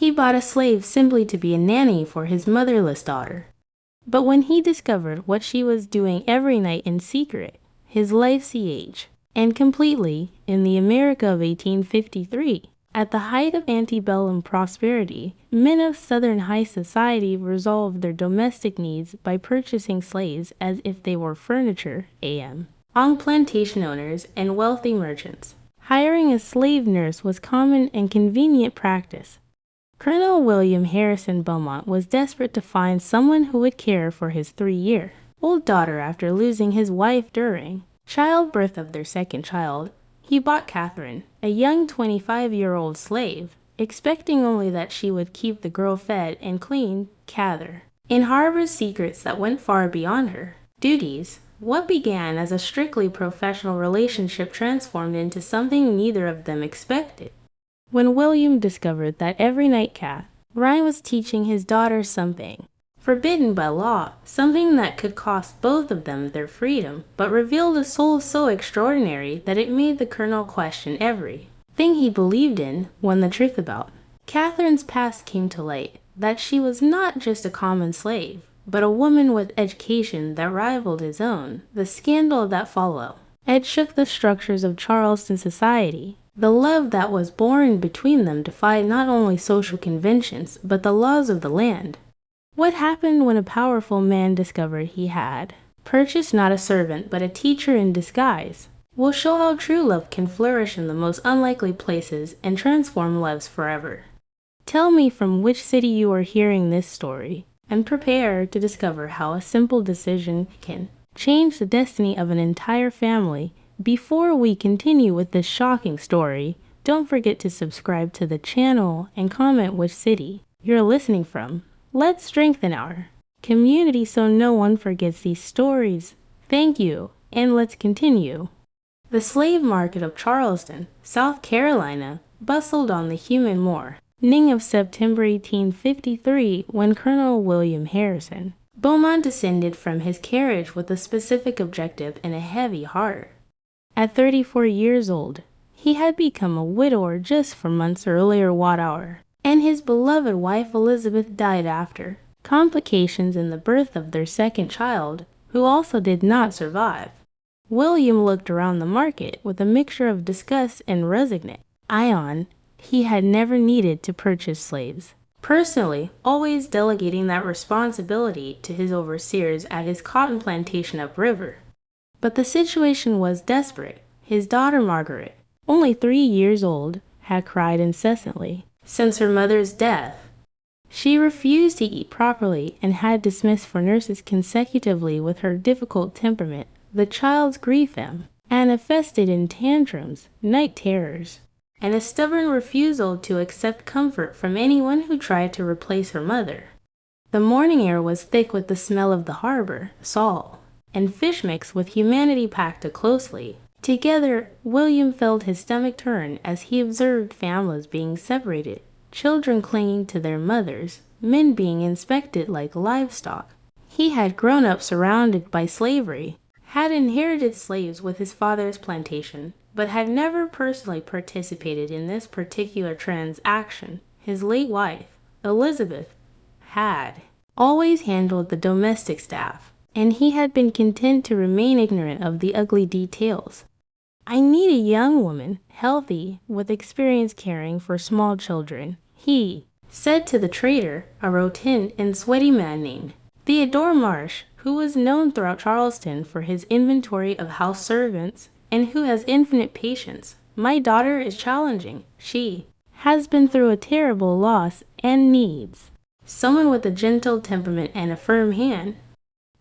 He bought a slave simply to be a nanny for his motherless daughter. But when he discovered what she was doing every night in secret, his life changed, and completely, in the America of 1853. At the height of antebellum prosperity, men of Southern high society resolved their domestic needs by purchasing slaves as if they were furniture, on plantation owners and wealthy merchants. Hiring a slave nurse was common and convenient practice. Colonel William Harrison Beaumont was desperate to find someone who would care for his 3-year-old daughter after losing his wife during childbirth of their second child. He bought Catherine, a young 25-year-old slave, expecting only that she would keep the girl fed and clean, and harbor secrets that went far beyond her duties. What began as a strictly professional relationship transformed into something neither of them expected. When William discovered that every night Catherine was teaching his daughter something forbidden by law, something that could cost both of them their freedom, but revealed a soul so extraordinary that it made the colonel question everything he believed in. When the truth about Catherine's past came to light, that she was not just a common slave, but a woman with education that rivaled his own, the scandal that followed shook the structures of Charleston society. The love that was born between them defied not only social conventions, but the laws of the land. What happened when a powerful man discovered he had purchased not a servant but a teacher in disguise will show how true love can flourish in the most unlikely places and transform lives forever. Tell me from which city you are hearing this story, and prepare to discover how a simple decision can change the destiny of an entire family. Before we continue with this shocking story, don't forget to subscribe to the channel and comment which city you're listening from. Let's strengthen our community so no one forgets these stories. Thank you, and let's continue. The slave market of Charleston, South Carolina, bustled on the humid morning of September 1853 when Colonel William Harrison Beaumont descended from his carriage with a specific objective and a heavy heart. At 34 years old, he had become a widower just 4 months earlier and his beloved wife Elizabeth died after complications in the birth of their second child, who also did not survive. William looked around the market with a mixture of disgust and resignation. He had never needed to purchase slaves personally, always delegating that responsibility to his overseers at his cotton plantation upriver. But the situation was desperate. His daughter Margaret, only 3 years old, had cried incessantly since her mother's death. She refused to eat properly and had dismissed for nurses consecutively with her difficult temperament. The child's grief manifested in tantrums, night terrors, and a stubborn refusal to accept comfort from anyone who tried to replace her mother. The morning air was thick with the smell of the harbor, salt, and fish mixed with humanity packed closely. Together, William felt his stomach turn as he observed families being separated, children clinging to their mothers, men being inspected like livestock. He had grown up surrounded by slavery, had inherited slaves with his father's plantation, but had never personally participated in this particular transaction. His late wife, Elizabeth, had always handled the domestic staff, and he had been content to remain ignorant of the ugly details. "I need a young woman, healthy, with experience caring for small children," he said to the trader, a rotund and sweaty man named Theodore Marsh, who was known throughout Charleston for his inventory of house servants and who has infinite patience. "My daughter is challenging. She has been through a terrible loss and needs someone with a gentle temperament and a firm hand."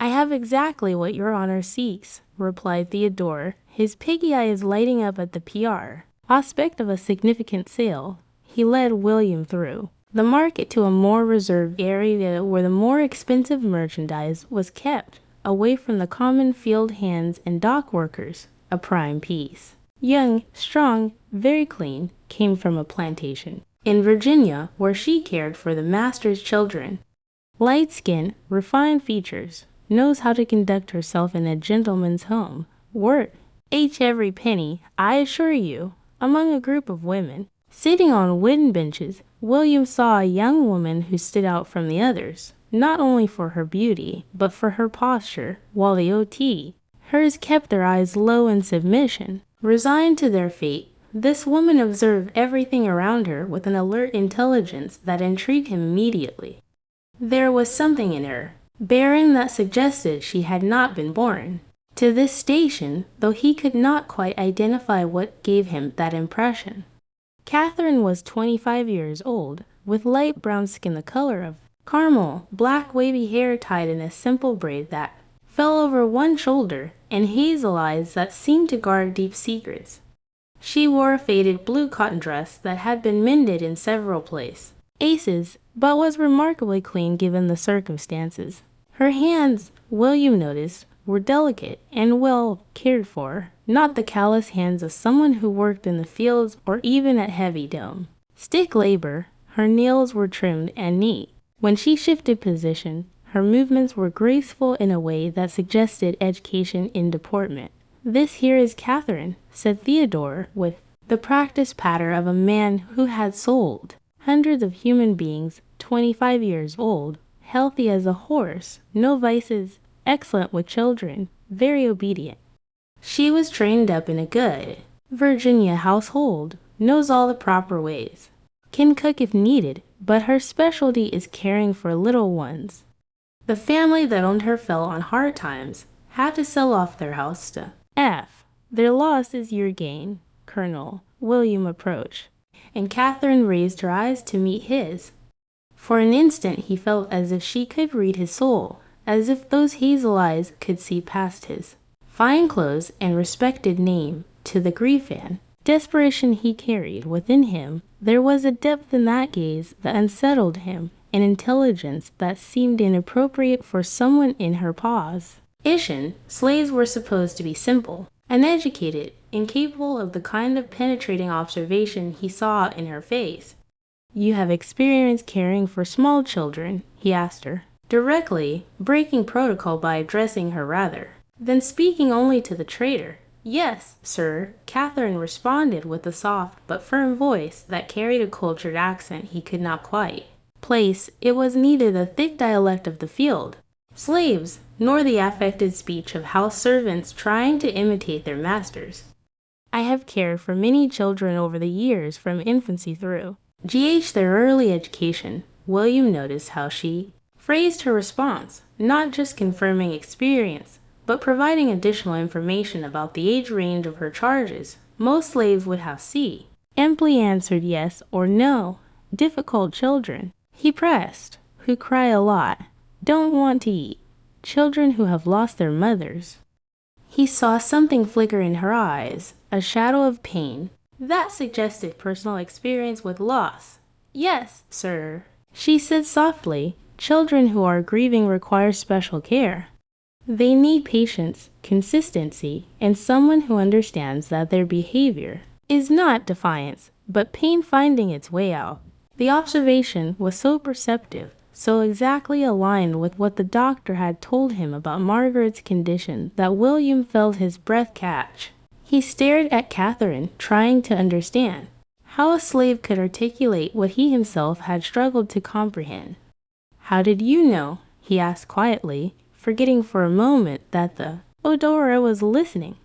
"I have exactly what your honor seeks," replied Theodore, his piggy eyes lighting up at the prospect of a significant sale. He led William through the market to a more reserved area where the more expensive merchandise was kept, away from the common field hands and dock workers. A prime piece, young, strong, very clean, came from a plantation in Virginia where she cared for the master's children. Light skin, refined features, knows how to conduct herself in a gentleman's home. Worth every penny, I assure you. Among a group of women Sitting on wooden benches, William saw a young woman who stood out from the others, not only for her beauty, but for her posture, while the OT, hers, kept their eyes low in submission. Resigned to their fate, this woman observed everything around her with an alert intelligence that intrigued him immediately. There was something in her, barren, that suggested she had not been born to this station, though he could not quite identify what gave him that impression. Catherine was 25 years old, with light brown skin the color of caramel, black wavy hair tied in a simple braid that fell over one shoulder, and hazel eyes that seemed to guard deep secrets. She wore a faded blue cotton dress that had been mended in several places, but was remarkably clean given the circumstances. Her hands, William noticed, were delicate and well cared for, not the callous hands of someone who worked in the fields or even at heavy stick labor. Her nails were trimmed and neat. When she shifted position, her movements were graceful in a way that suggested education in deportment. "This here is Catherine," said Theodore, with the practiced patter of a man who had sold hundreds of human beings, 25 years old, healthy as a horse, no vices, excellent with children, very obedient. She was trained up in a good Virginia household, knows all the proper ways, can cook if needed, but her specialty is caring for little ones. The family that owned her fell on hard times, had to sell off their house to F. Their loss is your gain, Colonel. William approached, and Catherine raised her eyes to meet his. For an instant he felt as if she could read his soul, as if those hazel eyes could see past his fine clothes and respected name to the grief and desperation he carried within him. There was a depth in that gaze that unsettled him, an intelligence that seemed inappropriate for someone in her position. Slaves were supposed to be simple, uneducated, incapable of the kind of penetrating observation he saw in her face. "You have experience caring for small children?" he asked her, directly, breaking protocol by addressing her rather than speaking only to the trader. "Yes, sir," Catherine responded with a soft but firm voice that carried a cultured accent he could not quite place. It was neither the thick dialect of the field slaves, nor the affected speech of house servants trying to imitate their masters. "I have cared for many children over the years, from infancy through their early education." William noticed how she phrased her response, not just confirming experience, but providing additional information about the age range of her charges. Most slaves would have amply answered yes or no. "Difficult children," he pressed, "who cry a lot, don't want to eat, children who have lost their mothers." He saw something flicker in her eyes, a shadow of pain that suggested personal experience with loss. "Yes, sir," she said softly. "Children who are grieving require special care. They need patience, consistency, and someone who understands that their behavior is not defiance, but pain finding its way out." The observation was so perceptive, so exactly aligned with what the doctor had told him about Margaret's condition, that William felt his breath catch. He stared at Catherine, trying to understand how a slave could articulate what he himself had struggled to comprehend. "How did you know?" he asked quietly, forgetting for a moment that the Odora was listening.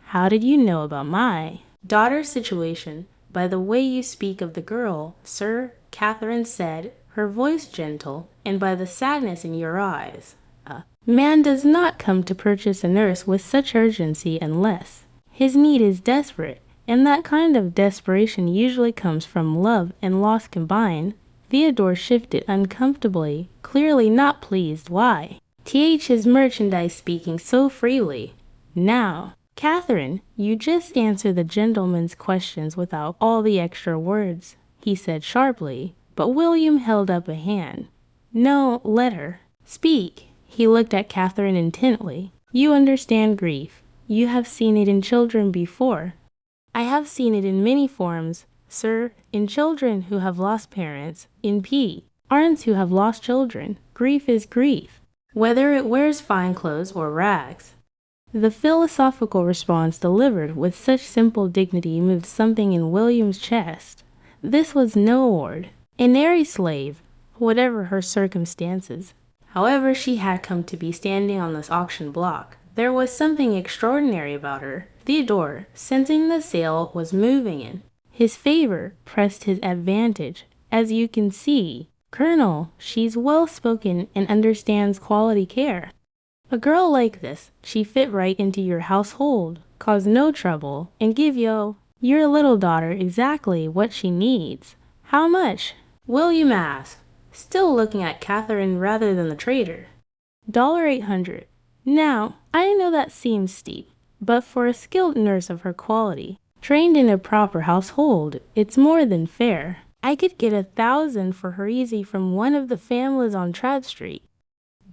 "How did you know about my daughter's situation?" "By the way you speak of the girl, sir," Catherine said, her voice gentle, "and by the sadness in your eyes. A man does not come to purchase a nurse with such urgency unless his need is desperate, and that kind of desperation usually comes from love and loss combined." Theodore shifted uncomfortably, clearly not pleased. "Why is merchandise speaking so freely now?" "Catherine, you just answer the gentleman's questions without all the extra words," he said sharply, but William held up a hand. "No, let her speak." He looked at Catherine intently. "You understand grief. You have seen it in children before." "I have seen it in many forms, sir, in children who have lost parents, in aunts who have lost children. Grief is grief, whether it wears fine clothes or rags." The philosophical response delivered with such simple dignity moved something in William's chest This was no award. A nary slave, whatever her circumstances. However she had come to be standing on this auction block, there was something extraordinary about her. Theodore, sensing the sale was moving in his favor, pressed his advantage. As you can see, Colonel, she's well-spoken and understands quality care. A girl like this, she fit right into your household, cause no trouble, and give your little daughter exactly what she needs. How much? William asked, still looking at Catherine rather than the trader. $800. Now, I know that seems steep, but for a skilled nurse of her quality, trained in a proper household, it's more than fair. I could get 1,000 for her easy from one of the families on Tradd Street.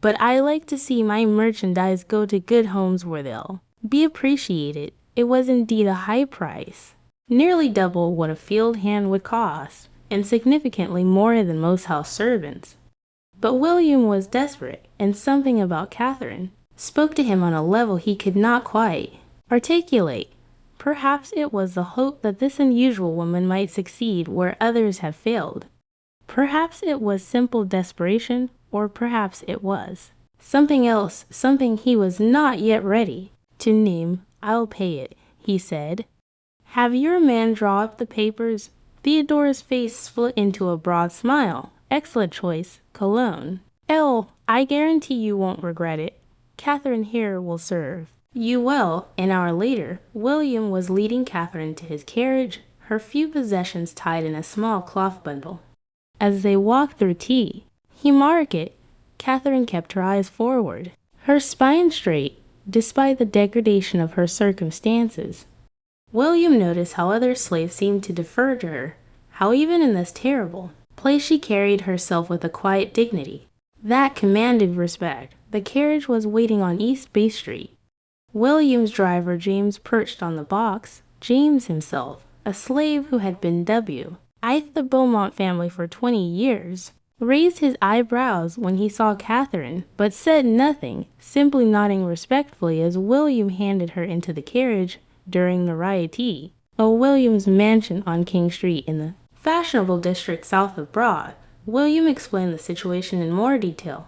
But I like to see my merchandise go to good homes where they'll be appreciated. It was indeed a high price, nearly double what a field hand would cost, and significantly more than most house servants. But William was desperate, and something about Catherine spoke to him on a level he could not quite articulate. Perhaps it was the hope that this unusual woman might succeed where others have failed. Perhaps it was simple desperation, or perhaps it was something else, something he was not yet ready to name. I'll pay it, he said. Have your man draw up the papers? Theodore's face split into a broad smile. Excellent choice, Cologne. I guarantee you won't regret it. Catherine here will serve you well. An hour later, William was leading Catherine to his carriage, her few possessions tied in a small cloth bundle. As they walked through tea, Catherine kept her eyes forward, her spine straight, despite the degradation of her circumstances. William noticed how other slaves seemed to defer to her, how even in this terrible place she carried herself with a quiet dignity that commanded respect. The carriage was waiting on East Bay Street. William's driver, James, perched on the box. James himself, a slave who had been with the Beaumont family for 20 years, raised his eyebrows when he saw Catherine, but said nothing, simply nodding respectfully as William handed her into the carriage during the riotee. William's mansion on King Street in the fashionable district south of Broad. William explained the situation in more detail.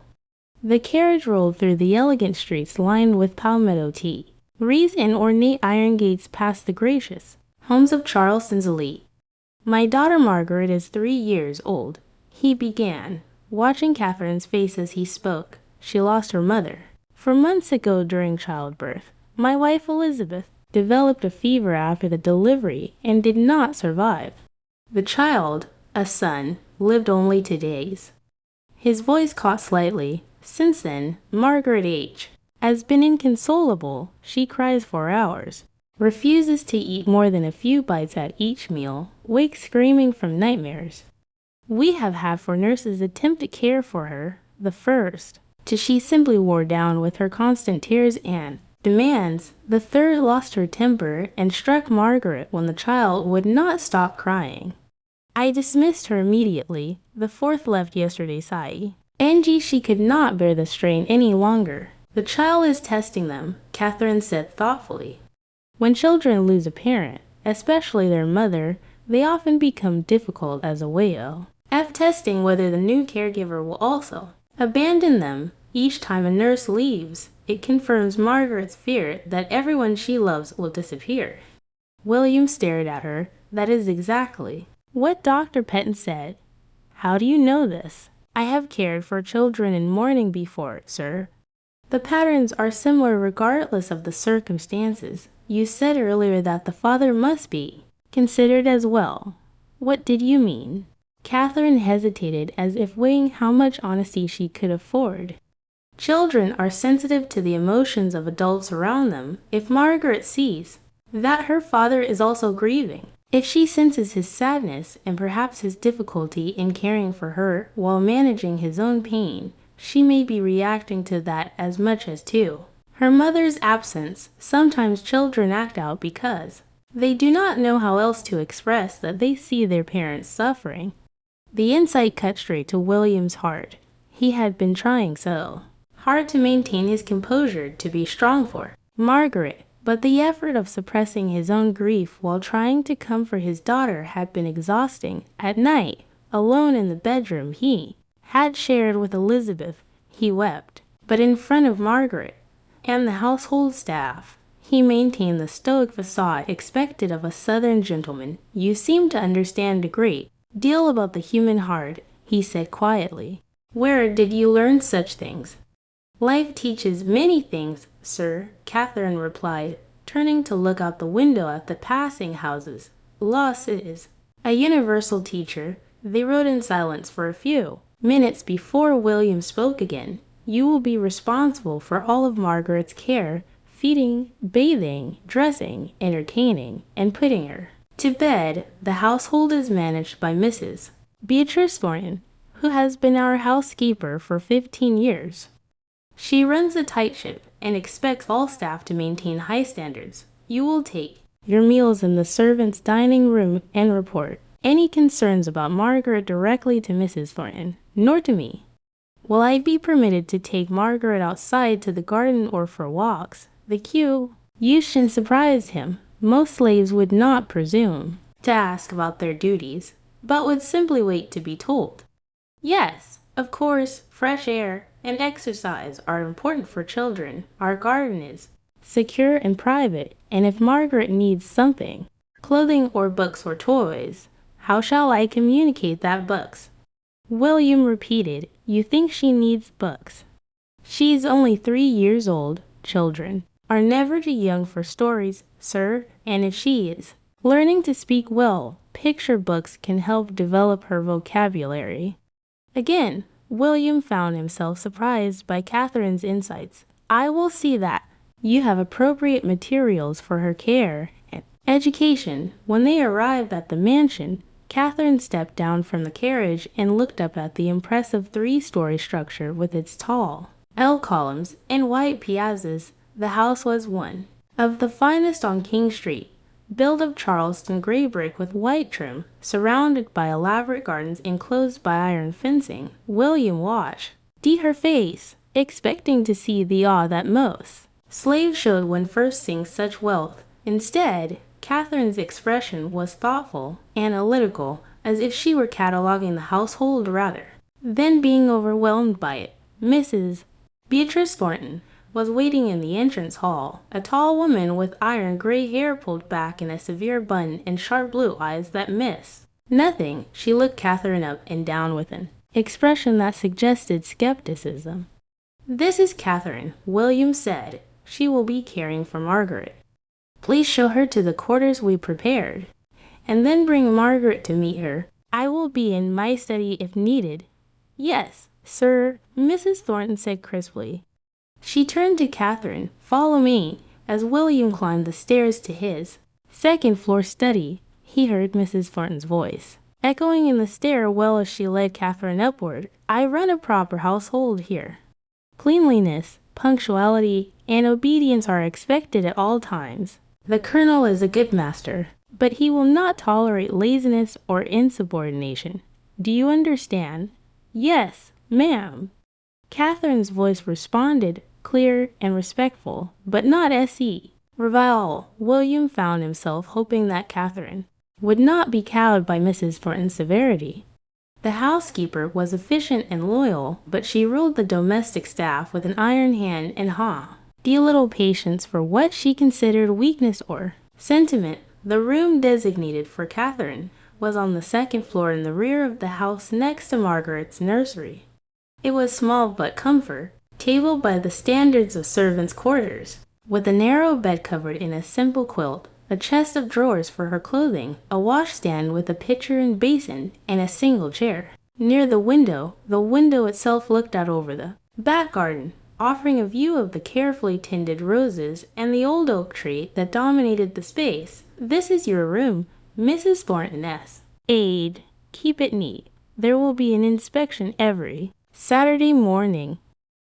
The carriage rolled through the elegant streets lined with palmetto tea, wreaths and ornate iron gates past the gracious homes of Charleston's elite. My daughter Margaret is 3 years old, he began, watching Catherine's face as he spoke. She lost her mother 4 months ago during childbirth. My wife Elizabeth developed a fever after the delivery and did not survive. The child, a son, lived only 2 days. His voice caught slightly. Since then, Margaret H. has been inconsolable. She cries for hours, refuses to eat more than a few bites at each meal, wakes screaming from nightmares. We have had 4 nurses attempt to care for her, the first, till she simply wore down with her constant tears and demands. The third lost her temper and struck Margaret when the child would not stop crying. I dismissed her immediately. The 4th left yesterday, Sai. Angie, she could not bear the strain any longer. The child is testing them, Catherine said thoughtfully. When children lose a parent, especially their mother, they often become difficult as a way of testing whether the new caregiver will also abandon them. Each time a nurse leaves, it confirms Margaret's fear that everyone she loves will disappear. William stared at her. That is exactly what Dr. Petton said. How do you know this? I have cared for children in mourning before, sir. The patterns are similar regardless of the circumstances. You said earlier that the father must be considered as well. What did you mean? Catherine hesitated as if weighing how much honesty she could afford. Children are sensitive to the emotions of adults around them. If Margaret sees that her father is also grieving, if she senses his sadness and perhaps his difficulty in caring for her while managing his own pain, she may be reacting to that as much as to her mother's absence. Sometimes children act out because they do not know how else to express that they see their parents suffering. The insight cut straight to William's heart. He had been trying so hard to maintain his composure, to be strong for Margaret, But the effort of suppressing his own grief while trying to comfort his daughter had been exhausting. At night, alone in the bedroom he had shared with Elizabeth, he wept. But in front of Margaret and the household staff, he maintained the stoic facade expected of a Southern gentleman. "You seem to understand a great deal about the human heart," he said quietly. "Where did you learn such things?" "Life teaches many things, sir," Catherine replied, turning to look out the window at the passing houses. "Loss is a universal teacher." They rode in silence for a few minutes before William spoke again. "You will be responsible for all of Margaret's care, feeding, bathing, dressing, entertaining, and putting her to bed. The household is managed by Mrs. Beatrice Thornton, who has been our housekeeper for 15 years. She runs a tight ship and expects all staff to maintain high standards. You will take your meals in the servants' dining room and report any concerns about Margaret directly to Mrs. Thornton, nor to me. Will I be permitted to take Margaret outside to the garden or for walks?" The question surprised him. Most slaves would not presume to ask about their duties, but would simply wait to be told. "Yes, of course, fresh air and exercise are important for children. Our garden is secure and private, and if Margaret needs something, clothing or books or toys, how shall I communicate that books?" William repeated, "You think she needs books? She's only 3 years old. Children are never too young for stories, sir, and if she is learning to speak well, picture books can help develop her vocabulary." Again, William found himself surprised by Catherine's insights. "I will see that you have appropriate materials for her care and education." When they arrived at the mansion, Catherine stepped down from the carriage and looked up at the impressive 3-story structure with its tall L columns and white piazzas. The house was one of the finest on King Street, built of Charleston gray brick with white trim, surrounded by elaborate gardens enclosed by iron fencing. William watched her face, expecting to see the awe that most slaves showed when first seeing such wealth. Instead, Catherine's expression was thoughtful, analytical, as if she were cataloging the household rather than being overwhelmed by it. Mrs. Beatrice Thornton was waiting in the entrance hall, a tall woman with iron gray hair pulled back in a severe bun and sharp blue eyes that missed nothing. She looked Catherine up and down with an expression that suggested skepticism. "This is Catherine," William said. "She will be caring for Margaret. Please show her to the quarters we prepared, and then bring Margaret to meet her. I will be in my study if needed." "Yes, sir," Mrs. Thornton said crisply. She turned to Catherine. "Follow me," as William climbed the stairs to his second-floor study. He heard Mrs. Thornton's voice echoing in the stairwell as she led Catherine upward. "I run a proper household here. Cleanliness, punctuality, and obedience are expected at all times. The colonel is a good master, but he will not tolerate laziness or insubordination. Do you understand?" "Yes, ma'am." Catherine's voice responded, clear and respectful, but not S.E. Reval. William found himself hoping that Catherine would not be cowed by Mrs. Thornton's severity. The housekeeper was efficient and loyal, but she ruled the domestic staff with an iron hand and little patience for what she considered weakness or sentiment. The room designated for Catherine was on the second floor in the rear of the house next to Margaret's nursery. It was small but comfortable by the standards of servants' quarters, with a narrow bed covered in a simple quilt, a chest of drawers for her clothing, a washstand with a pitcher and basin, and a single chair. Near the window itself looked out over the back garden, offering a view of the carefully tended roses and the old oak tree that dominated the space. "This is your room, Mrs. Thornton S. Aide. Keep it neat. There will be an inspection every Saturday morning.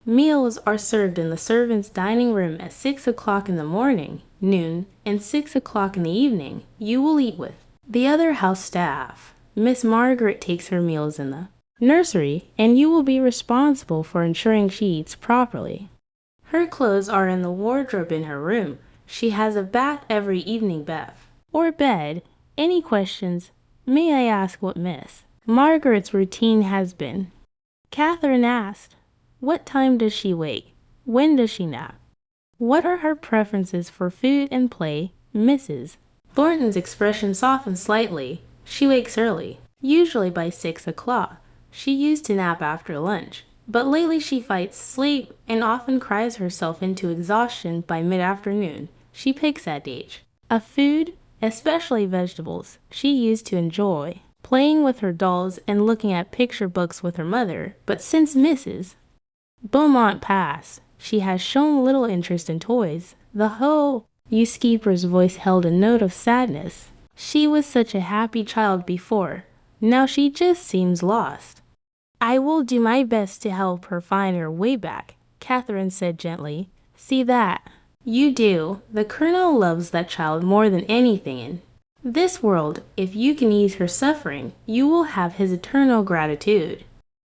Meals are served in the servants' dining room at 6 o'clock in the morning, noon, and 6 o'clock in the evening. You will eat with the other house staff. Miss Margaret takes her meals in the nursery, and you will be responsible for ensuring she eats properly. Her clothes are in the wardrobe in her room. She has a bath every evening, Beth. Or bed. Any questions? May I ask what Miss Margaret's routine has been? Catherine asked. What time does she wake? When does she nap? What are her preferences for food and play, Mrs. Thornton's expression softened slightly. She wakes early, usually by 6 o'clock. She used to nap after lunch, but lately she fights sleep and often cries herself into exhaustion by mid-afternoon. She picks that age. A food, especially vegetables, she used to enjoy, playing with her dolls and looking at picture books with her mother, but since Mrs. Beaumont passed, she has shown little interest in toys. The housekeeper's voice held a note of sadness. She was such a happy child before. Now she just seems lost. I will do my best to help her find her way back, Catherine said gently. See that? You do. The Colonel loves that child more than anything in this world. If you can ease her suffering, you will have his eternal gratitude.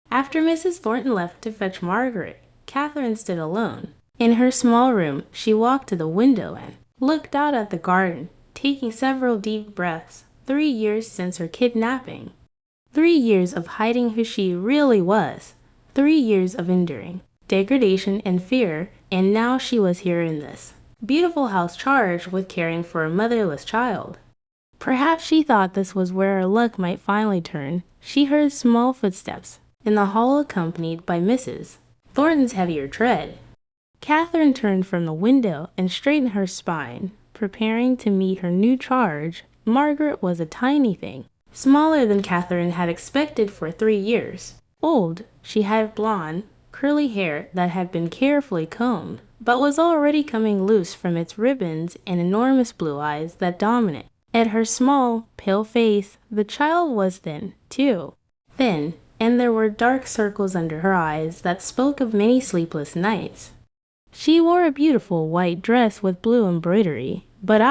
After Mrs. Thornton left to fetch Margaret, Catherine stood alone. In her small room, she walked to the window and looked out at the garden, taking several deep breaths. 3 years since her kidnapping. 3 years of hiding who she really was. 3 years of enduring degradation and fear, and now she was here in this beautiful house charged with caring for a motherless child. Perhaps she thought this was where her luck might finally turn. She heard small footsteps in the hall accompanied by Mrs. Thornton's heavier tread. Catherine turned from the window and straightened her spine, preparing to meet her new charge. Margaret was a tiny thing, smaller than Catherine had expected for 3 years. Old, she had blonde, curly hair that had been carefully combed, but was already coming loose from its ribbons, and enormous blue eyes that dominated at her small, pale face. The child was thin, too. Thin, and there were dark circles under her eyes that spoke of many sleepless nights. She wore a beautiful white dress with blue embroidery, but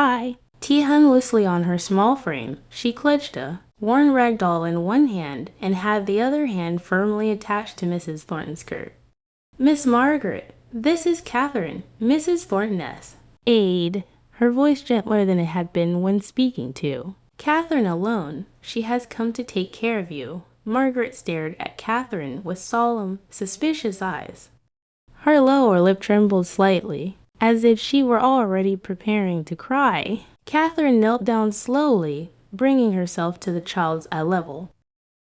tea hung loosely on her small frame. She clutched a worn rag doll in one hand and had the other hand firmly attached to Mrs. Thornton's skirt. Miss Margaret, this is Catherine, Mrs. Thornton's aide, her voice gentler than it had been when speaking to Catherine alone. She has come to take care of you. Margaret stared at Catherine with solemn, suspicious eyes. Her lower lip trembled slightly, as if she were already preparing to cry. Catherine knelt down slowly, bringing herself to the child's eye level.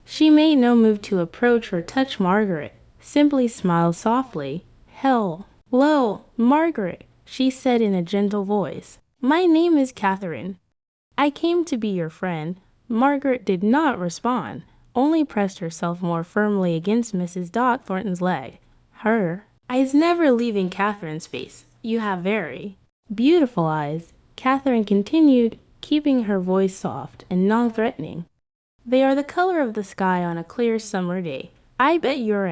She made no move to approach or touch Margaret, simply smiled softly. Hello, Margaret, she said in a gentle voice. My name is Catherine. I came to be your friend. Margaret did not respond, only pressed herself more firmly against Mrs. Thornton's leg. Her eyes never leaving Catherine's face. You have very beautiful eyes, Catherine continued, keeping her voice soft and non-threatening. They are the color of the sky on a clear summer day. I bet you're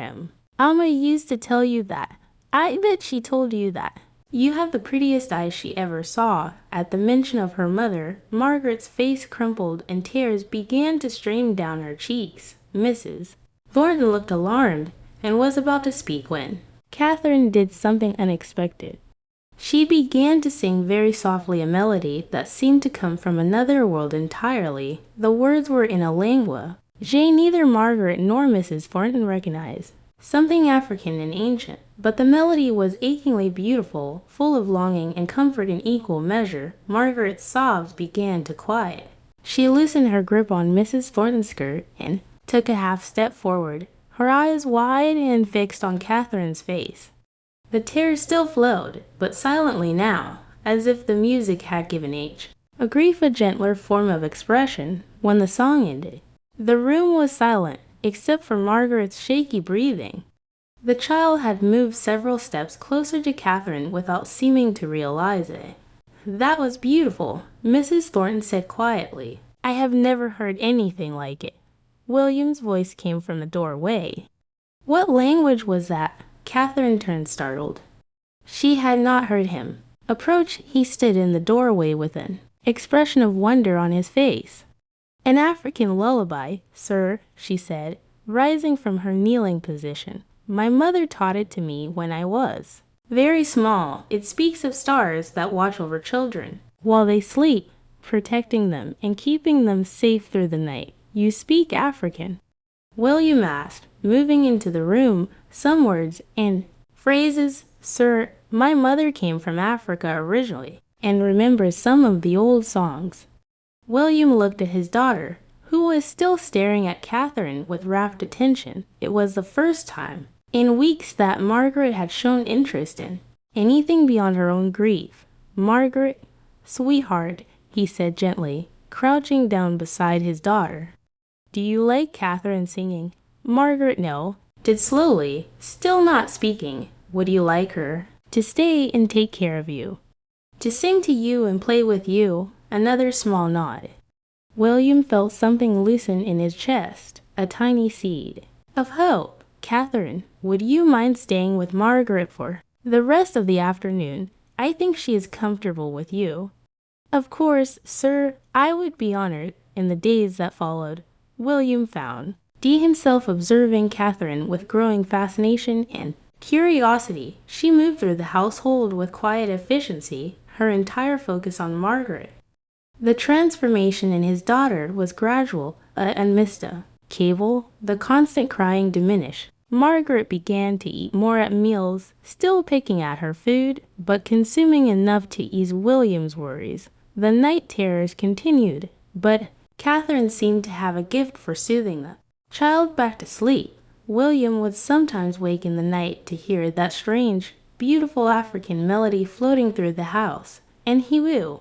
Alma used to tell you that. I bet she told you that. You have the prettiest eyes she ever saw. At the mention of her mother, Margaret's face crumpled and tears began to stream down her cheeks. Mrs. Thornton looked alarmed and was about to speak when Catherine did something unexpected. She began to sing very softly a melody that seemed to come from another world entirely. The words were in a lingua neither Margaret nor Mrs. Thornton recognized, something African and ancient, but the melody was achingly beautiful, full of longing and comfort in equal measure. Margaret's sobs began to quiet. She loosened her grip on Mrs. Thornton's skirt and took a half step forward, her eyes wide and fixed on Catherine's face. The tears still flowed, but silently now, as if the music had given a grief a gentler form of expression. When the song ended, the room was silent, except for Margaret's shaky breathing. The child had moved several steps closer to Catherine without seeming to realize it. That was beautiful, Mrs. Thornton said quietly. I have never heard anything like it. William's voice came from the doorway. What language was that? Catherine turned startled. She had not heard him approach. He stood in the doorway with an expression of wonder on his face. An African lullaby, sir, she said, rising from her kneeling position. My mother taught it to me when I was Very small, it speaks of stars that watch over children while they sleep, protecting them and keeping them safe through the night. You speak African. William asked, moving into the room. Some words and phrases. Sir, my mother came from Africa originally and remembers some of the old songs. William looked at his daughter, who was still staring at Catherine with rapt attention. It was the first time in weeks that Margaret had shown interest in anything beyond her own grief. Margaret, sweetheart, he said gently, crouching down beside his daughter. Do you like Catherine singing? Margaret nodded slowly, still not speaking. Would you like her to stay and take care of you? To sing to you and play with you? Another small nod. William felt something loosen in his chest, a tiny seed of hope. Catherine, would you mind staying with Margaret for the rest of the afternoon? I think she is comfortable with you. Of course, sir, I would be honored. In the days that followed, William found himself observing Catherine with growing fascination and curiosity. She moved through the household with quiet efficiency, her entire focus on Margaret. The transformation in his daughter was gradual and unmistakable. The constant crying diminished. Margaret began to eat more at meals, still picking at her food, but consuming enough to ease William's worries. The night terrors continued, but Catherine seemed to have a gift for soothing them. Child back to sleep, William would sometimes wake in the night to hear that strange, beautiful African melody floating through the house, and he would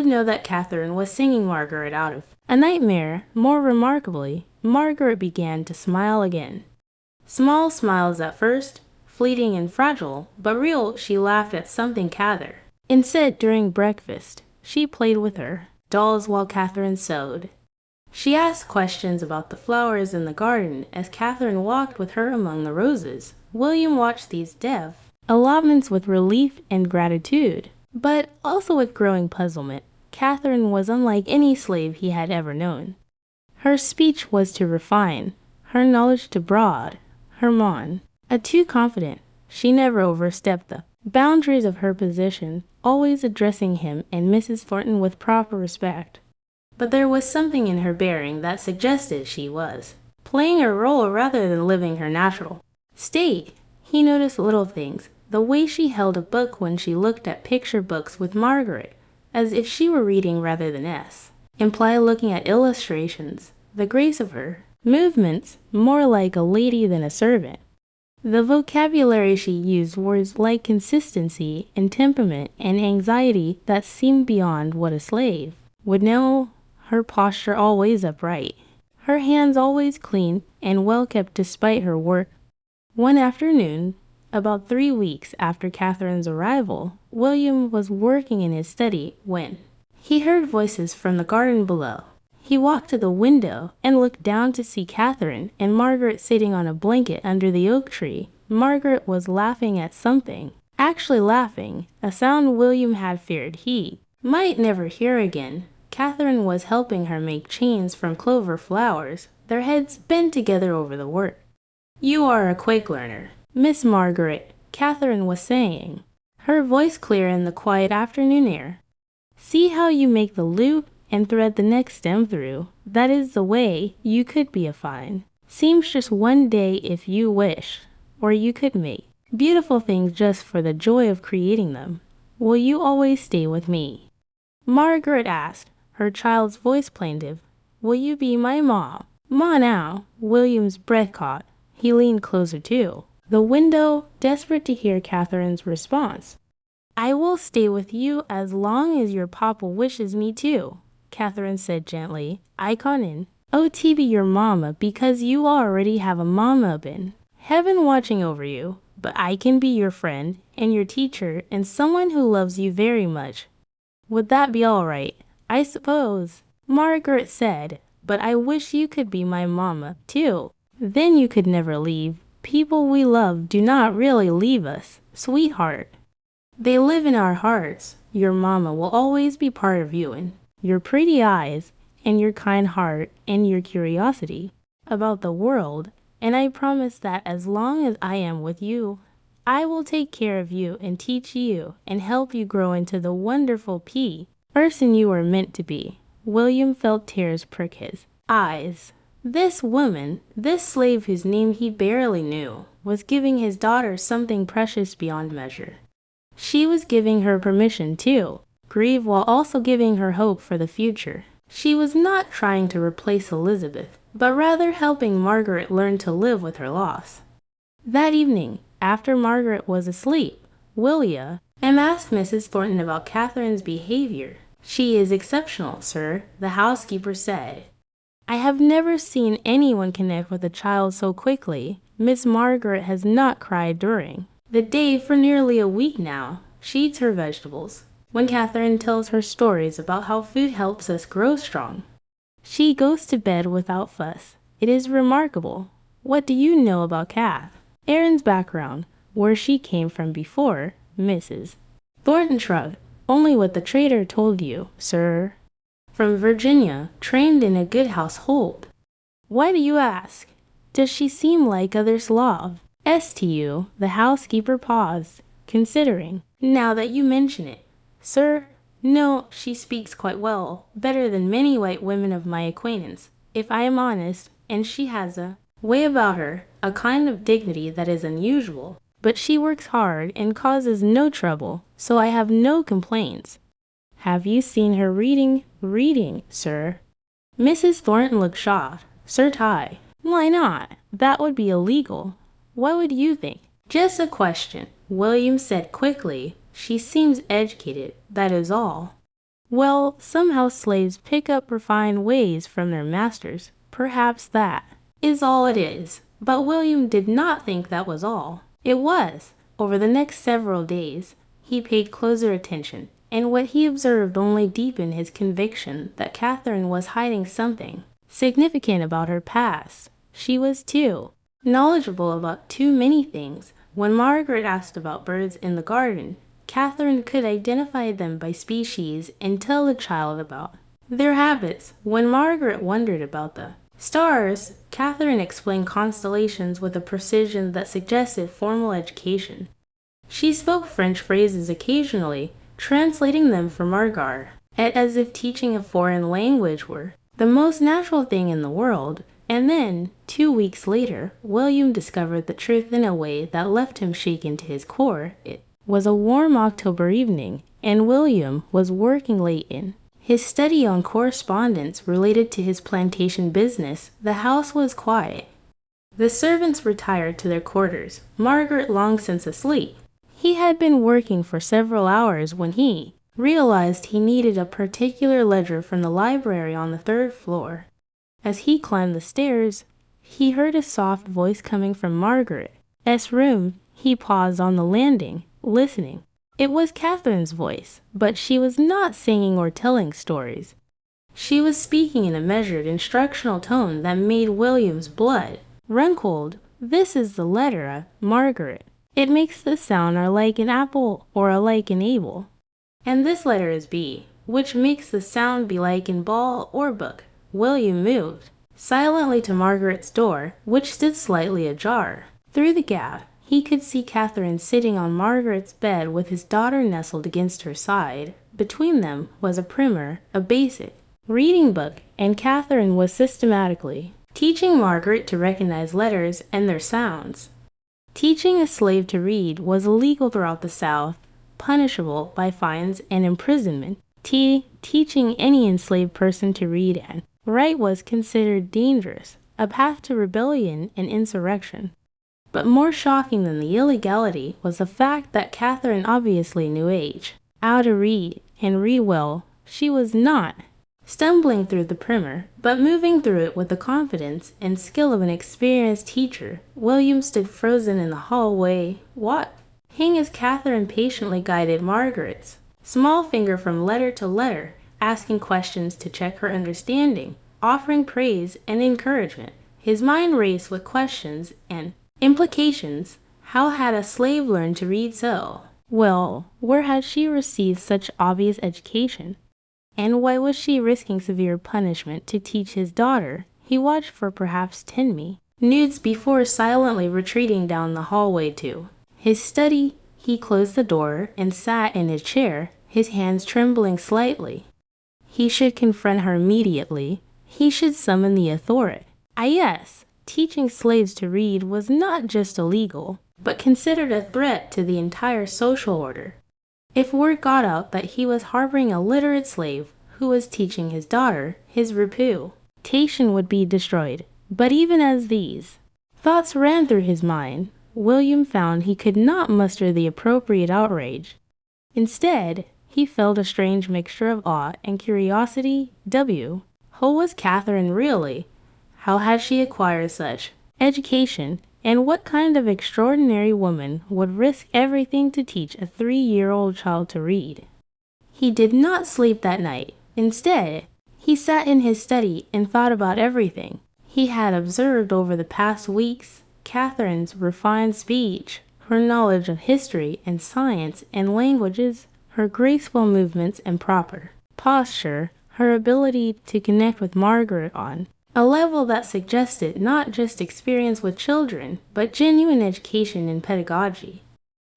know that Catherine was singing Margaret out of a nightmare. More remarkably, Margaret began to smile again. Small smiles at first, fleeting and fragile, but real. She laughed at something Catherine said during breakfast. She played with her dolls while Catherine sewed. She asked questions about the flowers in the garden as Catherine walked with her among the roses. William watched these developments with relief and gratitude, but also with growing puzzlement. Catherine was unlike any slave he had ever known. Her speech was too refined, her knowledge too broad, her mind too confident. She never overstepped the boundaries of her position, always addressing him and Mrs. Thornton with proper respect. But there was something in her bearing that suggested she was playing a role rather than living her natural state. He noticed little things, the way she held a book when she looked at picture books with Margaret, as if she were reading rather than imply looking at illustrations, the grace of her movements, more like a lady than a servant. The vocabulary she used words like consistency and temperament and anxiety that seemed beyond what a slave would know. Her posture always upright, her hands always clean and well kept despite her work. One afternoon, about 3 weeks after Catherine's arrival, William was working in his study when he heard voices from the garden below. He walked to the window and looked down to see Catherine and Margaret sitting on a blanket under the oak tree. Margaret was laughing at something, actually laughing, a sound William had feared he might never hear again. Catherine was helping her make chains from clover flowers, their heads bent together over the work. You are a quick learner, Miss Margaret, Catherine was saying, her voice clear in the quiet afternoon air. See how you make the loop and thread the next stem through. That is the way you could be a fine seamstress one day if you wish, or you could make beautiful things just for the joy of creating them. Will you always stay with me? Margaret asked, her child's voice plaintive. Will you be my mom? Ma now. William's breath caught. He leaned closer too. The window, desperate to hear Catherine's response. I will stay with you as long as your papa wishes me to, Catherine said gently. I in OT be your mama because you already have a mama in heaven watching over you, but I can be your friend and your teacher and someone who loves you very much. Would that be all right? I suppose, Margaret said, but I wish you could be my mama, too. Then you could never leave. People we love do not really leave us, sweetheart. They live in our hearts. Your mama will always be part of you and your pretty eyes and your kind heart and your curiosity about the world. And I promise that as long as I am with you, I will take care of you and teach you and help you grow into the wonderful person you were meant to be. William felt tears prick his eyes. This woman, this slave whose name he barely knew, was giving his daughter something precious beyond measure. She was giving her permission to grieve while also giving her hope for the future. She was not trying to replace Elizabeth, but rather helping Margaret learn to live with her loss. That evening, after Margaret was asleep, William asked Mrs. Thornton about Catherine's behavior. She is exceptional, sir, the housekeeper said. I have never seen anyone connect with a child so quickly. Miss Margaret has not cried during the day for nearly a week now. She eats her vegetables. When Catherine tells her stories about how food helps us grow strong, she goes to bed without fuss. It is remarkable. What do you know about Kath? Erin's background, where she came from before, Mrs. Thornton shrugged. Only what the trader told you, sir. From Virginia, trained in a good household. Why do you ask? Does she seem like other Slav? Stu, the housekeeper paused, considering. Now that you mention it, sir, no, she speaks quite well, better than many white women of my acquaintance, if I am honest, and she has a way about her, a kind of dignity that is unusual. But she works hard and causes no trouble, so I have no complaints. Have you seen her reading, sir? Mrs. Thornton looked shocked. Sir Ty, why not? That would be illegal. What would you think? Just a question, William said quickly. She seems educated, that is all. Well, somehow slaves pick up refined ways from their masters. Perhaps that is all it is. But William did not think that was all. It was. Over the next several days, he paid closer attention, and what he observed only deepened his conviction that Catherine was hiding something significant about her past. She was, too, knowledgeable about too many things. When Margaret asked about birds in the garden, Catherine could identify them by species and tell the child about their habits. When Margaret wondered about the stars, Catherine explained constellations with a precision that suggested formal education. She spoke French phrases occasionally, translating them for Margar, as if teaching a foreign language were the most natural thing in the world. And then, 2 weeks later, William discovered the truth in a way that left him shaken to his core. It was a warm October evening, and William was working late in his study on correspondence related to his plantation business. The house was quiet. The servants retired to their quarters, Margaret long since asleep. He had been working for several hours when he realized he needed a particular ledger from the library on the 3rd floor. As he climbed the stairs, he heard a soft voice coming from Margaret's room. He paused on the landing, listening. It was Catherine's voice, but she was not singing or telling stories. She was speaking in a measured, instructional tone that made William's blood run cold. This is the letter, Margaret. It makes the sound like an apple or like an able. And this letter is B, which makes the sound be like in ball or book. William moved silently to Margaret's door, which stood slightly ajar. Through the gap, he could see Catherine sitting on Margaret's bed with his daughter nestled against her side. Between them was a primer, a basic reading book, and Catherine was systematically teaching Margaret to recognize letters and their sounds. Teaching a slave to read was illegal throughout the South, punishable by fines and imprisonment. Teaching any enslaved person to read and write was considered dangerous, a path to rebellion and insurrection. But more shocking than the illegality was the fact that Catherine obviously knew how to read, and read well. She was not stumbling through the primer, but moving through it with the confidence and skill of an experienced teacher. William stood frozen in the hallway, watching as Catherine patiently guided Margaret's small finger from letter to letter, asking questions to check her understanding, offering praise and encouragement. His mind raced with questions and implications. How had a slave learned to read so well? Where had she received such obvious education? And why was she risking severe punishment to teach his daughter? He watched for perhaps 10 minutes before silently retreating down the hallway to His study, he closed the door and sat in his chair, his hands trembling slightly. He should confront her immediately. He should summon the authority. Yes, teaching slaves to read was not just illegal, but considered a threat to the entire social order. If word got out that he was harboring a literate slave who was teaching his daughter, his reputation would be destroyed. But even as these thoughts ran through his mind, William found he could not muster the appropriate outrage. Instead, he felt a strange mixture of awe and curiosity. Who was Catherine really? How had she acquired such education? And what kind of extraordinary woman would risk everything to teach a 3-year-old child to read? He did not sleep that night. Instead, he sat in his study and thought about everything he had observed over the past weeks. Catherine's refined speech, her knowledge of history and science and languages, her graceful movements and proper posture, her ability to connect with Margaret on a level that suggested not just experience with children, but genuine education in pedagogy.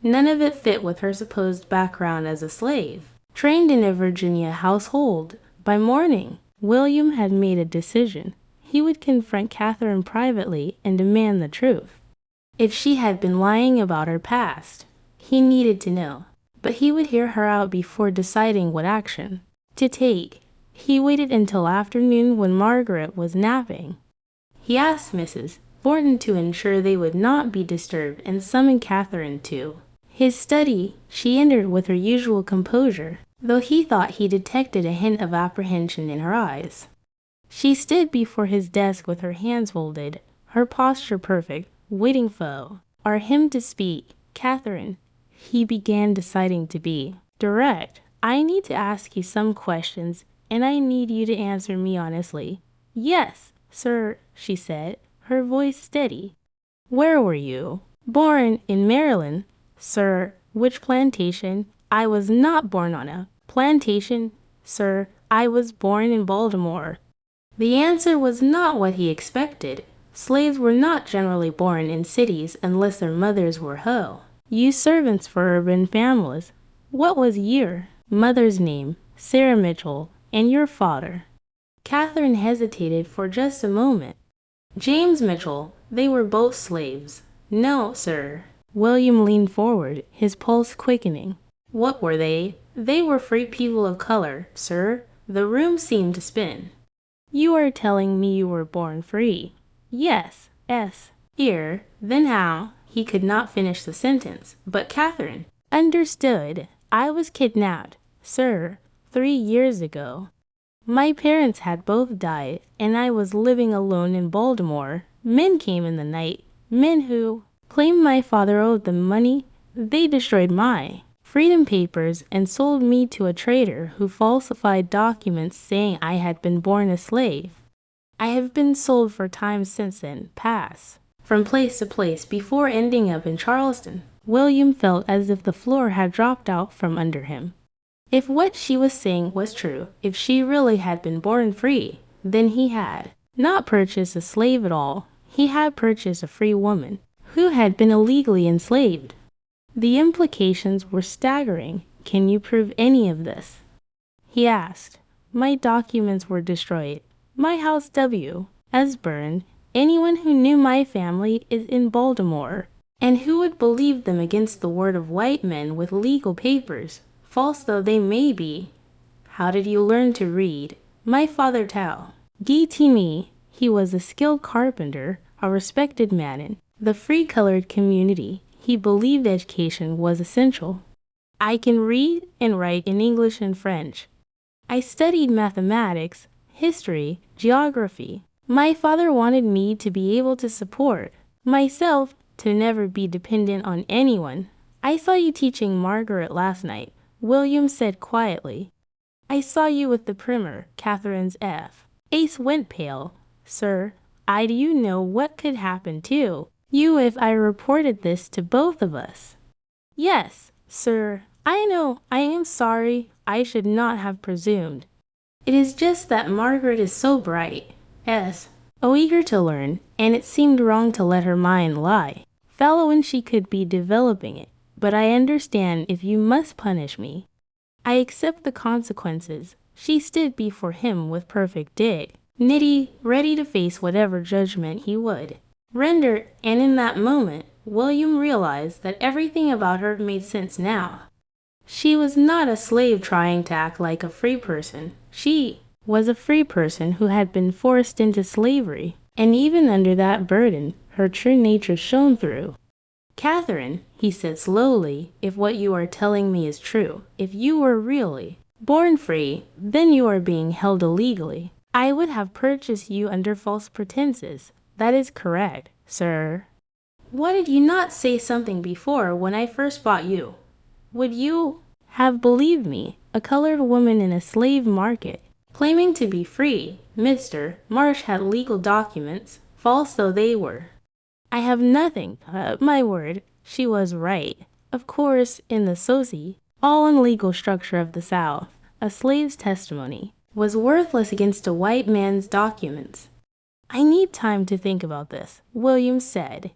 None of it fit with her supposed background as a slave, trained in a Virginia household. By morning, William had made a decision. He would confront Catherine privately and demand the truth. If she had been lying about her past, he needed to know. But he would hear her out before deciding what action to take. He waited until afternoon when Margaret was napping. He asked Mrs. Thornton to ensure they would not be disturbed and summoned Catherine to his study. She entered with her usual composure, though he thought he detected a hint of apprehension in her eyes. She stood before his desk with her hands folded, her posture perfect, waiting for him to speak. Catherine, he began, deciding to be direct. I need to ask you some questions, and I need you to answer me honestly. Yes, sir, she said, her voice steady. Where were you? Born in Maryland, sir. Which plantation? I was not born on a plantation, sir. I was born in Baltimore. The answer was not what he expected. Slaves were not generally born in cities unless their mothers were used servants for urban families. What was your mother's name? Sarah Mitchell. And your father? Catherine hesitated for just a moment. James Mitchell. They were both slaves. No, sir. William leaned forward, his pulse quickening. What were they? They were free people of color, sir. The room seemed to spin. You are telling me you were born free? Yes. Here. Then how? He could not finish the sentence, but Catherine understood. I was kidnapped, sir. 3 years ago. My parents had both died, and I was living alone in Baltimore. Men came in the night, men who claimed my father owed them money. They destroyed my freedom papers and sold me to a trader who falsified documents saying I had been born a slave. I have been sold for time since then, pass from place to place before ending up in Charleston. William felt as if the floor had dropped out from under him. If what she was saying was true, if she really had been born free, then he had not purchased a slave at all. He had purchased a free woman who had been illegally enslaved. The implications were staggering. Can you prove any of this? He asked. My documents were destroyed. My house was burned. Anyone who knew my family is in Baltimore. And who would believe them against the word of white men with legal papers? False though they may be. How did you learn to read? My father taught me. He was a skilled carpenter, a respected man in the free-colored community. He believed education was essential. I can read and write in English and French. I studied mathematics, history, geography. My father wanted me to be able to support myself, to never be dependent on anyone. I saw you teaching Margaret last night, William said quietly. I saw you with the primer, Catherine's face went pale. Sir, do you know what could happen to you if I reported this to both of us? Yes, sir, I know. I am sorry. I should not have presumed. It is just that Margaret is so bright, eager to learn, and it seemed wrong to let her mind lie Fallow and she could be developing it, but I understand if you must punish me. I accept the consequences. She stood before him with perfect dignity, ready to face whatever judgment he would render, and in that moment, William realized that everything about her made sense now. She was not a slave trying to act like a free person. She was a free person who had been forced into slavery, and even under that burden, her true nature shone through. Catherine, he said slowly, if what you are telling me is true, if you were really born free, then you are being held illegally. I would have purchased you under false pretenses. That is correct, sir. Why did you not say something before when I first bought you? Would you have believed me, a colored woman in a slave market, claiming to be free? Mr. Marsh had legal documents, false though they were. I have nothing, my word, she was right. Of course, in the all legal structure of the South, a slave's testimony was worthless against a white man's documents. I need time to think about this, William said.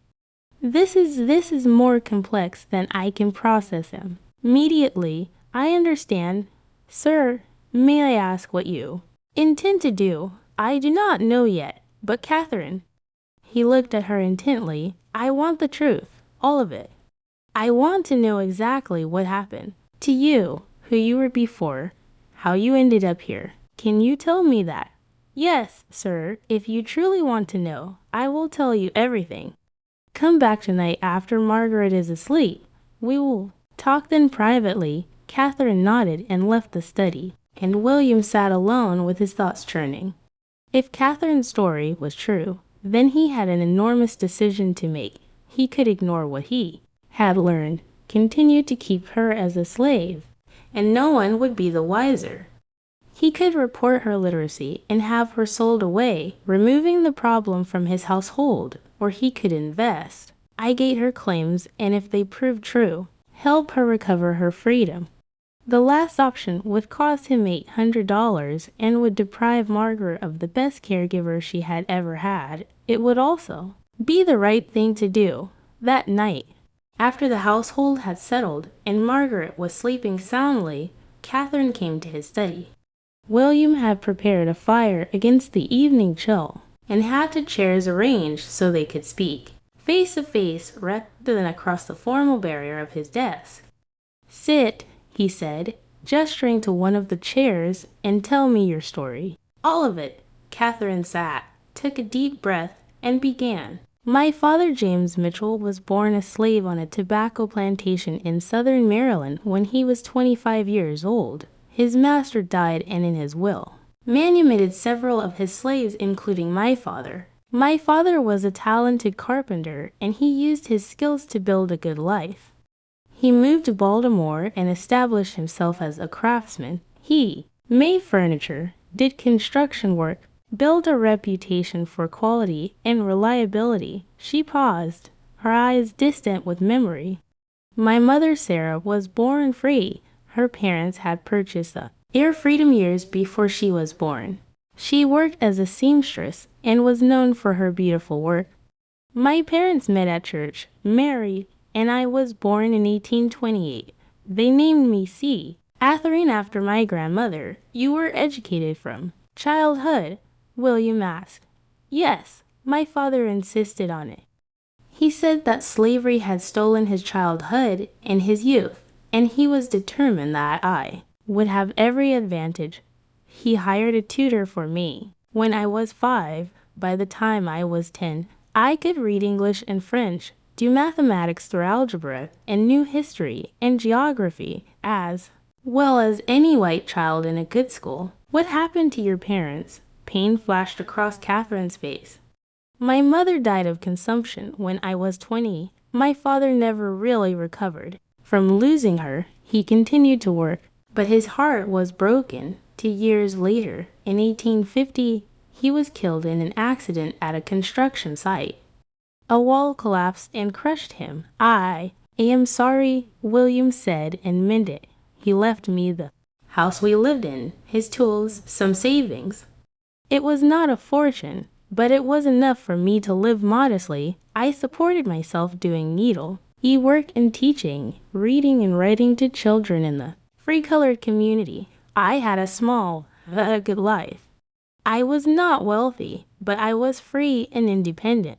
This is more complex than I can process him. Immediately, I understand. Sir, may I ask what you intend to do? I do not know yet, but Catherine. He looked at her intently. I want the truth, all of it. I want to know exactly what happened to you, who you were before, how you ended up here. Can you tell me that? Yes, sir, if you truly want to know, I will tell you everything. Come back tonight after Margaret is asleep. We will talk then privately. Catherine nodded and left the study, and William sat alone with his thoughts churning. If Catherine's story was true, then he had an enormous decision to make. He could ignore what he had learned, continue to keep her as a slave, and no one would be the wiser. He could report her literacy and have her sold away, removing the problem from his household, or he could invest, igate her claims, and if they proved true, help her recover her freedom. The last option would cost him $800 and would deprive Margaret of the best caregiver she had ever had. It would also be the right thing to do. That night, after the household had settled and Margaret was sleeping soundly, Catherine came to his study. William had prepared a fire against the evening chill and had the chairs arranged so they could speak, face to face rather than across the formal barrier of his desk. Sit, he said, gesturing to one of the chairs, and tell me your story. All of it. Catherine sat, took a deep breath, and began. My father, James Mitchell, was born a slave on a tobacco plantation in southern Maryland when he was 25 years old. His master died, and in his will, manumitted several of his slaves, including my father. My father was a talented carpenter, and he used his skills to build a good life. He moved to Baltimore and established himself as a craftsman. He made furniture, did construction work, built a reputation for quality and reliability. She paused, her eyes distant with memory. My mother, Sarah, was born free. Her parents had purchased her freedom years before she was born. She worked as a seamstress and was known for her beautiful work. My parents met at church, married, and I was born in 1828. They named me C. Catherine after my grandmother. You were educated from childhood? William asked. Yes, my father insisted on it. He said that slavery had stolen his childhood and his youth, and he was determined that I would have every advantage. He hired a tutor for me. When I was 5, by the time I was 10, I could read English and French, do mathematics through algebra, and knew history and geography as well as any white child in a good school. What happened to your parents? Pain flashed across Catherine's face. My mother died of consumption when I was 20. My father never really recovered from losing her. He continued to work, but his heart was broken. 2 years later, in 1850, he was killed in an accident at a construction site. A wall collapsed and crushed him. I am sorry, William said and meant it. He left me the house we lived in, his tools, some savings. It was not a fortune, but it was enough for me to live modestly. I supported myself doing needle, e-work and teaching, reading and writing to children in the free-colored community. I had a small, good life. I was not wealthy, but I was free and independent.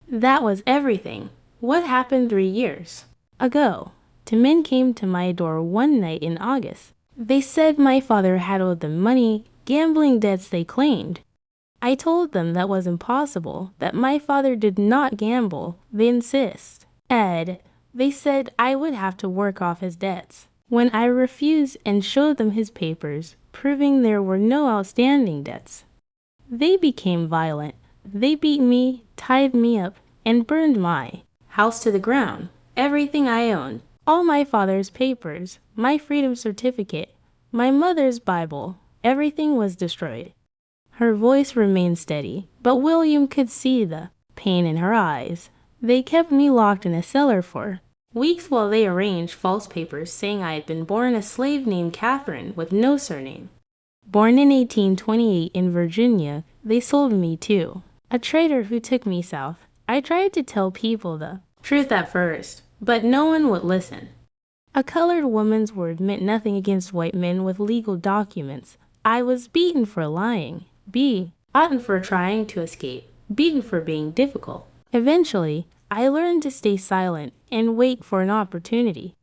That was everything. What happened 3 years ago? Two men came to my door one night in August. They said my father had owed them money, gambling debts they claimed. I told them that was impossible, that my father did not gamble. They insist. They said I would have to work off his debts. When I refused and showed them his papers, proving there were no outstanding debts, they became violent. They beat me, tied me up, and burned my house to the ground. Everything I owned, all my father's papers, my freedom certificate, my mother's Bible, everything was destroyed. Her voice remained steady, but William could see the pain in her eyes. They kept me locked in a cellar for weeks while they arranged false papers saying I had been born a slave named Catherine with no surname. Born in 1828 in Virginia, they sold me to a trader who took me south. I tried to tell people the truth at first, but no one would listen. A colored woman's word meant nothing against white men with legal documents. I was beaten for lying, beaten for trying to escape, beaten for being difficult. Eventually, I learned to stay silent and wait for an opportunity.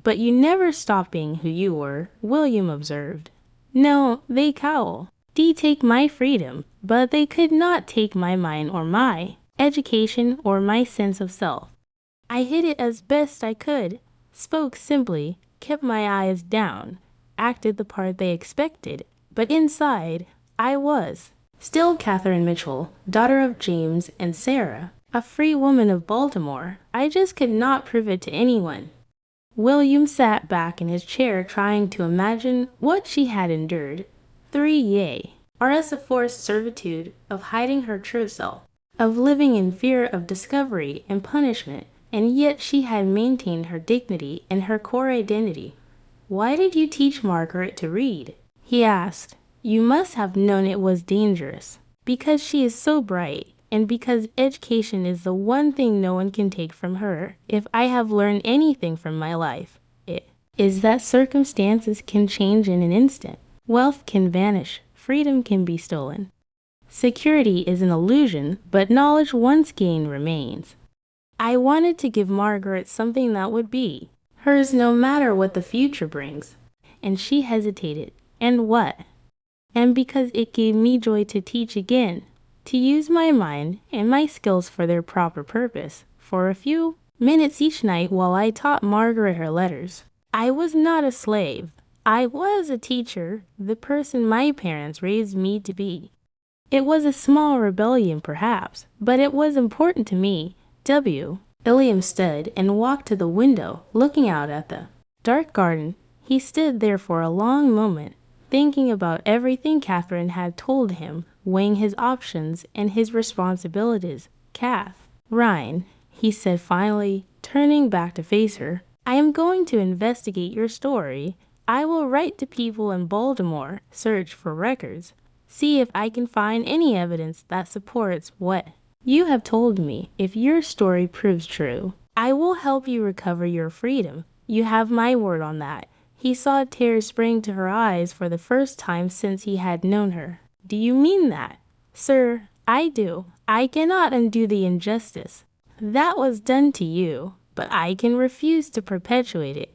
But you never stop being who you were, William observed. No, they cowl. They take my freedom, but they could not take my mind or my education or my sense of self. I hid it as best I could, spoke simply, kept my eyes down, acted the part they expected, but inside, I was still Catherine Mitchell, daughter of James and Sarah, a free woman of Baltimore. I just could not prove it to anyone. William sat back in his chair trying to imagine what she had endured. 3 years, or as a forced servitude of hiding her true self, of living in fear of discovery and punishment, and yet she had maintained her dignity and her core identity. Why did you teach Margaret to read? He asked. You must have known it was dangerous, because she is so bright, and because education is the one thing no one can take from her. If I have learned anything from my life, it is that circumstances can change in an instant. Wealth can vanish. Freedom can be stolen. Security is an illusion, but knowledge once gained remains. I wanted to give Margaret something that would be hers no matter what the future brings. And she hesitated. And what? And because it gave me joy to teach again, to use my mind and my skills for their proper purpose, for a few minutes each night while I taught Margaret her letters. I was not a slave. I was a teacher, the person my parents raised me to be. It was a small rebellion, perhaps, but it was important to me. William stood and walked to the window, looking out at the dark garden. He stood there for a long moment, thinking about everything Catherine had told him, weighing his options and his responsibilities. Catherine, he said finally, turning back to face her, I am going to investigate your story. I will write to people in Baltimore, search for records, see if I can find any evidence that supports what you have told me. If your story proves true, I will help you recover your freedom. You have my word on that. He saw tears spring to her eyes for the first time since he had known her. Do you mean that? Sir, I do. I cannot undo the injustice that was done to you, but I can refuse to perpetuate it.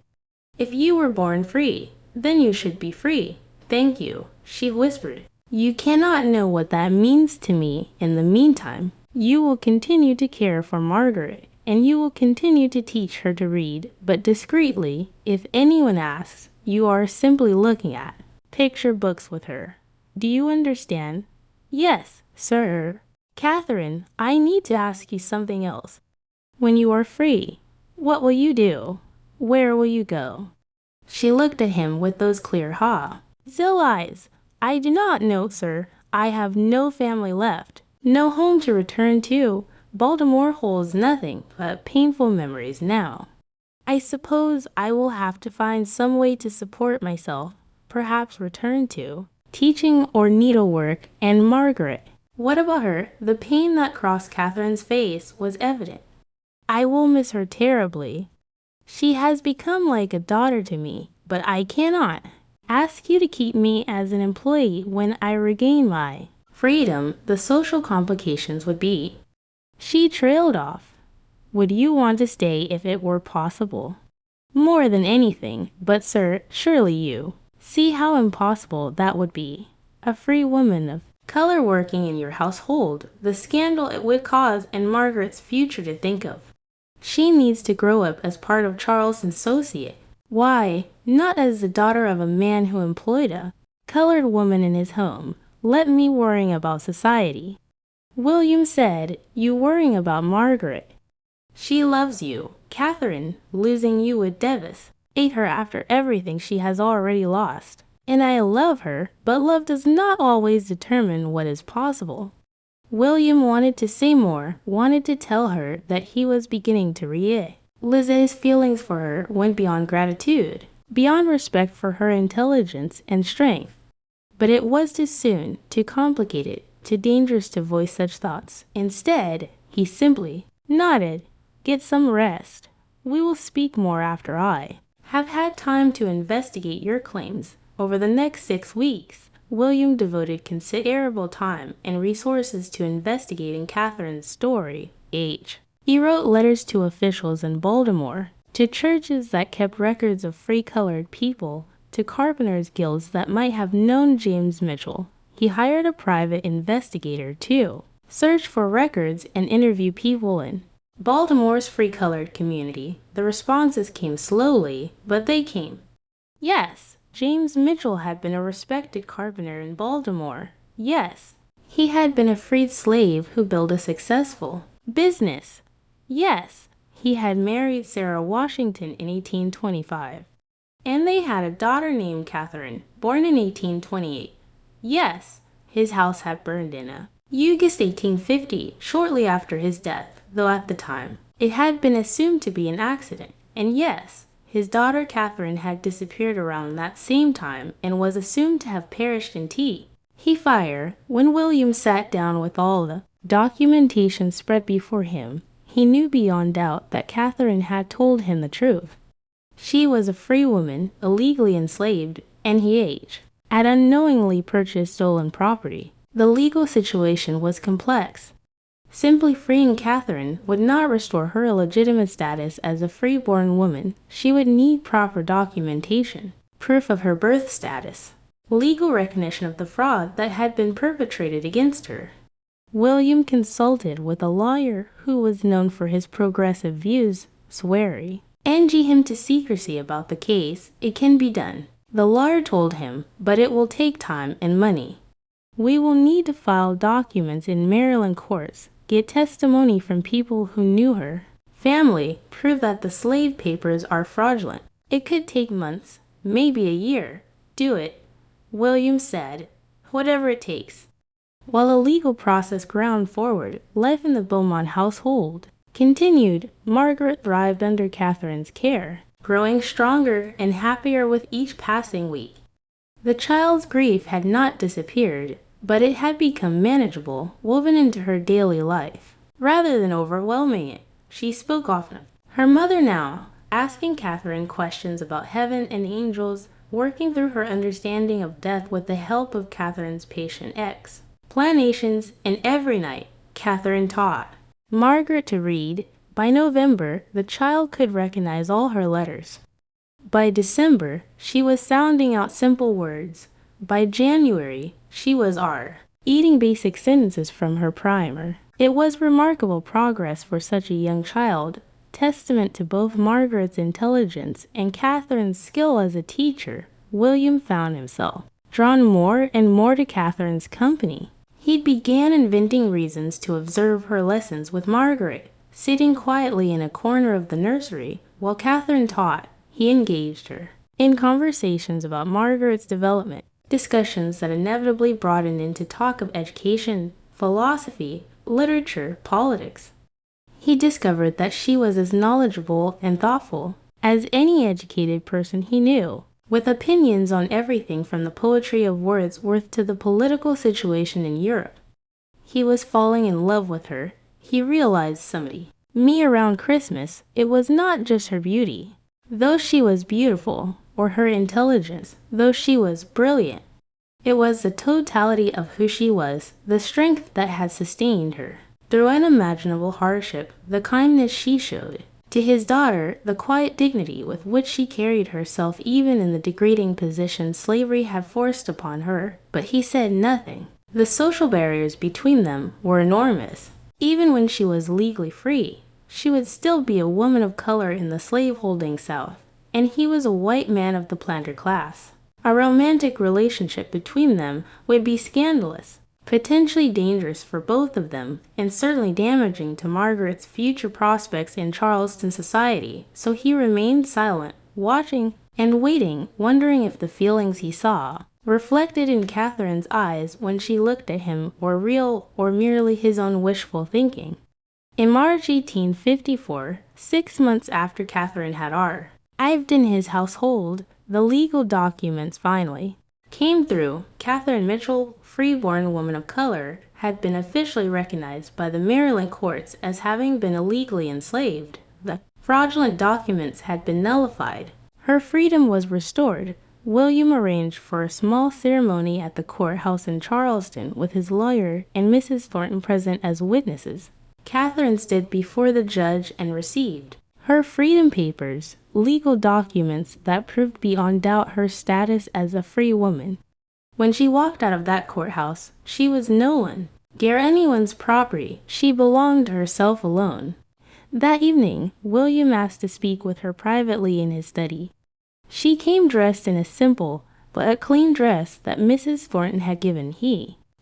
If you were born free, then you should be free. Thank you, she whispered. You cannot know what that means to me. In the meantime, you will continue to care for Margaret, and you will continue to teach her to read, but discreetly. If anyone asks, you are simply looking at picture books with her. Do you understand? Yes, sir. Catherine, I need to ask you something else. When you are free, what will you do? Where will you go? She looked at him with those clear still eyes. I do not know, sir. I have no family left, no home to return to. Baltimore holds nothing but painful memories now. I suppose I will have to find some way to support myself, perhaps return to teaching or needlework. And Margaret, What about her? The pain that crossed Catherine's face was evident. I will miss her terribly. She has become like a daughter to me, but I cannot ask you to keep me as an employee when I regain my freedom. The social complications would be. She trailed off. Would you want to stay if it were possible? More than anything, but sir, surely you see how impossible that would be. A free woman of color working in your household, the scandal it would cause, and Margaret's future to think of. She needs to grow up as part of Charleston's associate. Why, not as the daughter of a man who employed a colored woman in his home. Let me worrying about society. William said, you worrying about Margaret. She loves you. Catherine, losing you would devastate her after everything she has already lost. And I love her, but love does not always determine what is possible. William wanted to say more, wanted to tell her that he was beginning to realize his feelings for her went beyond gratitude, beyond respect for her intelligence and strength. But it was too soon, too complicated, too dangerous to voice such thoughts. Instead, he simply nodded. Get some rest. We will speak more after I have had time to investigate your claims. Over the next 6 weeks, William devoted considerable time and resources to investigating Catherine's story. He wrote letters to officials in Baltimore, to churches that kept records of free colored people, to carpenters' guilds that might have known James Mitchell. He hired a private investigator to search for records and interview people in Baltimore's free colored community. The responses came slowly, but they came. Yes, James Mitchell had been a respected carpenter in Baltimore. Yes, he had been a freed slave who built a successful business. Yes, he had married Sarah Washington in 1825. And they had a daughter named Catherine, born in 1828. Yes, his house had burned in August 1850, shortly after his death, though at the time it had been assumed to be an accident. And yes, his daughter Catherine had disappeared around that same time and was assumed to have perished in tea. When William sat down with all the documentation spread before him, he knew beyond doubt that Catherine had told him the truth. She was a free woman, illegally enslaved, and had unknowingly purchased stolen property. The legal situation was complex. Simply freeing Catherine would not restore her legitimate status as a freeborn woman. She would need proper documentation, proof of her birth status, legal recognition of the fraud that had been perpetrated against her. William consulted with a lawyer who was known for his progressive views, swearing him to secrecy about the case. It can be done, the lawyer told him, but it will take time and money. We will need to file documents in Maryland courts, get testimony from people who knew her family, prove that the slave papers are fraudulent. It could take months, maybe a year. Do it, William said, whatever it takes. While the legal process ground forward, life in the Beaumont household continued. Margaret thrived under Catherine's care, growing stronger and happier with each passing week. The child's grief had not disappeared, but it had become manageable, woven into her daily life. Rather than overwhelming it, she spoke often of her mother now, asking Catherine questions about heaven and angels, working through her understanding of death with the help of Catherine's patient explanations, and every night, Catherine taught Margaret to read. By November, the child could recognize all her letters. By December, she was sounding out simple words. By January, she was eating basic sentences from her primer. It was remarkable progress for such a young child, testament to both Margaret's intelligence and Catherine's skill as a teacher. William found himself drawn more and more to Catherine's company. He began inventing reasons to observe her lessons with Margaret. Sitting quietly in a corner of the nursery while Catherine taught, he engaged her in conversations about Margaret's development, discussions that inevitably broadened into talk of education, philosophy, literature, politics. He discovered that she was as knowledgeable and thoughtful as any educated person he knew, with opinions on everything from the poetry of Wordsworth to the political situation in Europe. He was falling in love with her. He realized somebody. Me around Christmas, it was not just her beauty. Though she was beautiful, or her intelligence, though she was brilliant. It was the totality of who she was, the strength that had sustained her. Through unimaginable hardship, the kindness she showed. To his daughter, the quiet dignity with which she carried herself even in the degrading position slavery had forced upon her. But he said nothing. The social barriers between them were enormous. Even when she was legally free, she would still be a woman of color in the slave-holding South, and he was a white man of the planter class. A romantic relationship between them would be scandalous, potentially dangerous for both of them, and certainly damaging to Margaret's future prospects in Charleston society, so he remained silent, watching and waiting, wondering if the feelings he saw, reflected in Catherine's eyes when she looked at him, were real or merely his own wishful thinking. In March 1854, 6 months after Catherine had arrived in his household, the legal documents finally came through. Catherine Mitchell, freeborn woman of color, had been officially recognized by the Maryland courts as having been illegally enslaved. The fraudulent documents had been nullified. Her freedom was restored. William arranged for a small ceremony at the courthouse in Charleston with his lawyer and Mrs. Thornton present as witnesses. Catherine stood before the judge and received her freedom papers, legal documents that proved beyond doubt her status as a free woman. When she walked out of that courthouse, she was no one, anyone's property. She belonged to herself alone. That evening, William asked to speak with her privately in his study. She came dressed in a simple but a clean dress that Mrs. Thornton had given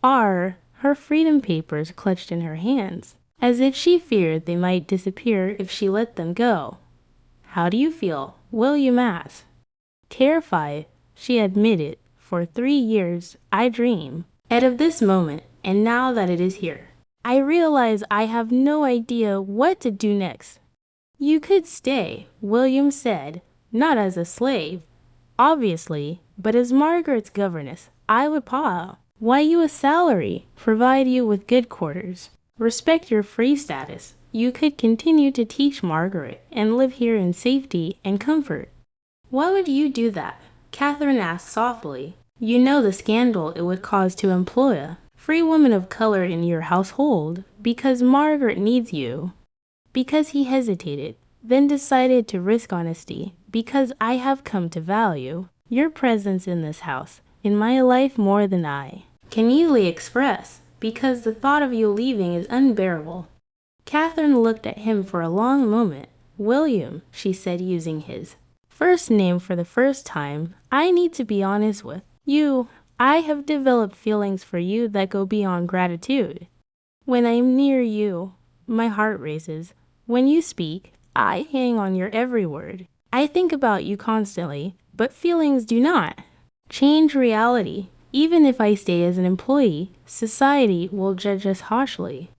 her freedom papers clutched in her hands, as if she feared they might disappear if she let them go. "How do you feel?" William asked. "Terrified," she admitted. "For 3 years, I dream of this moment, and now that it is here, I realize I have no idea what to do next." "You could stay," William said, "not as a slave, obviously, but as Margaret's governess. I would pay you a salary, provide you with good quarters, respect your free status. You could continue to teach Margaret and live here in safety and comfort." "Why would you do that?" Catherine asked softly. "You know the scandal it would cause to employ a free woman of color in your household, because Margaret needs you." Because he hesitated, then decided to risk honesty. "Because I have come to value your presence in this house, in my life more than I can easily express, because the thought of you leaving is unbearable." Catherine looked at him for a long moment. "William," she said, using his first name for the first time, "I need to be honest with you. I have developed feelings for you that go beyond gratitude. When I'm near you, my heart races. When you speak, I hang on your every word. I think about you constantly, but feelings do not change reality. Even if I stay as an employee, society will judge us harshly.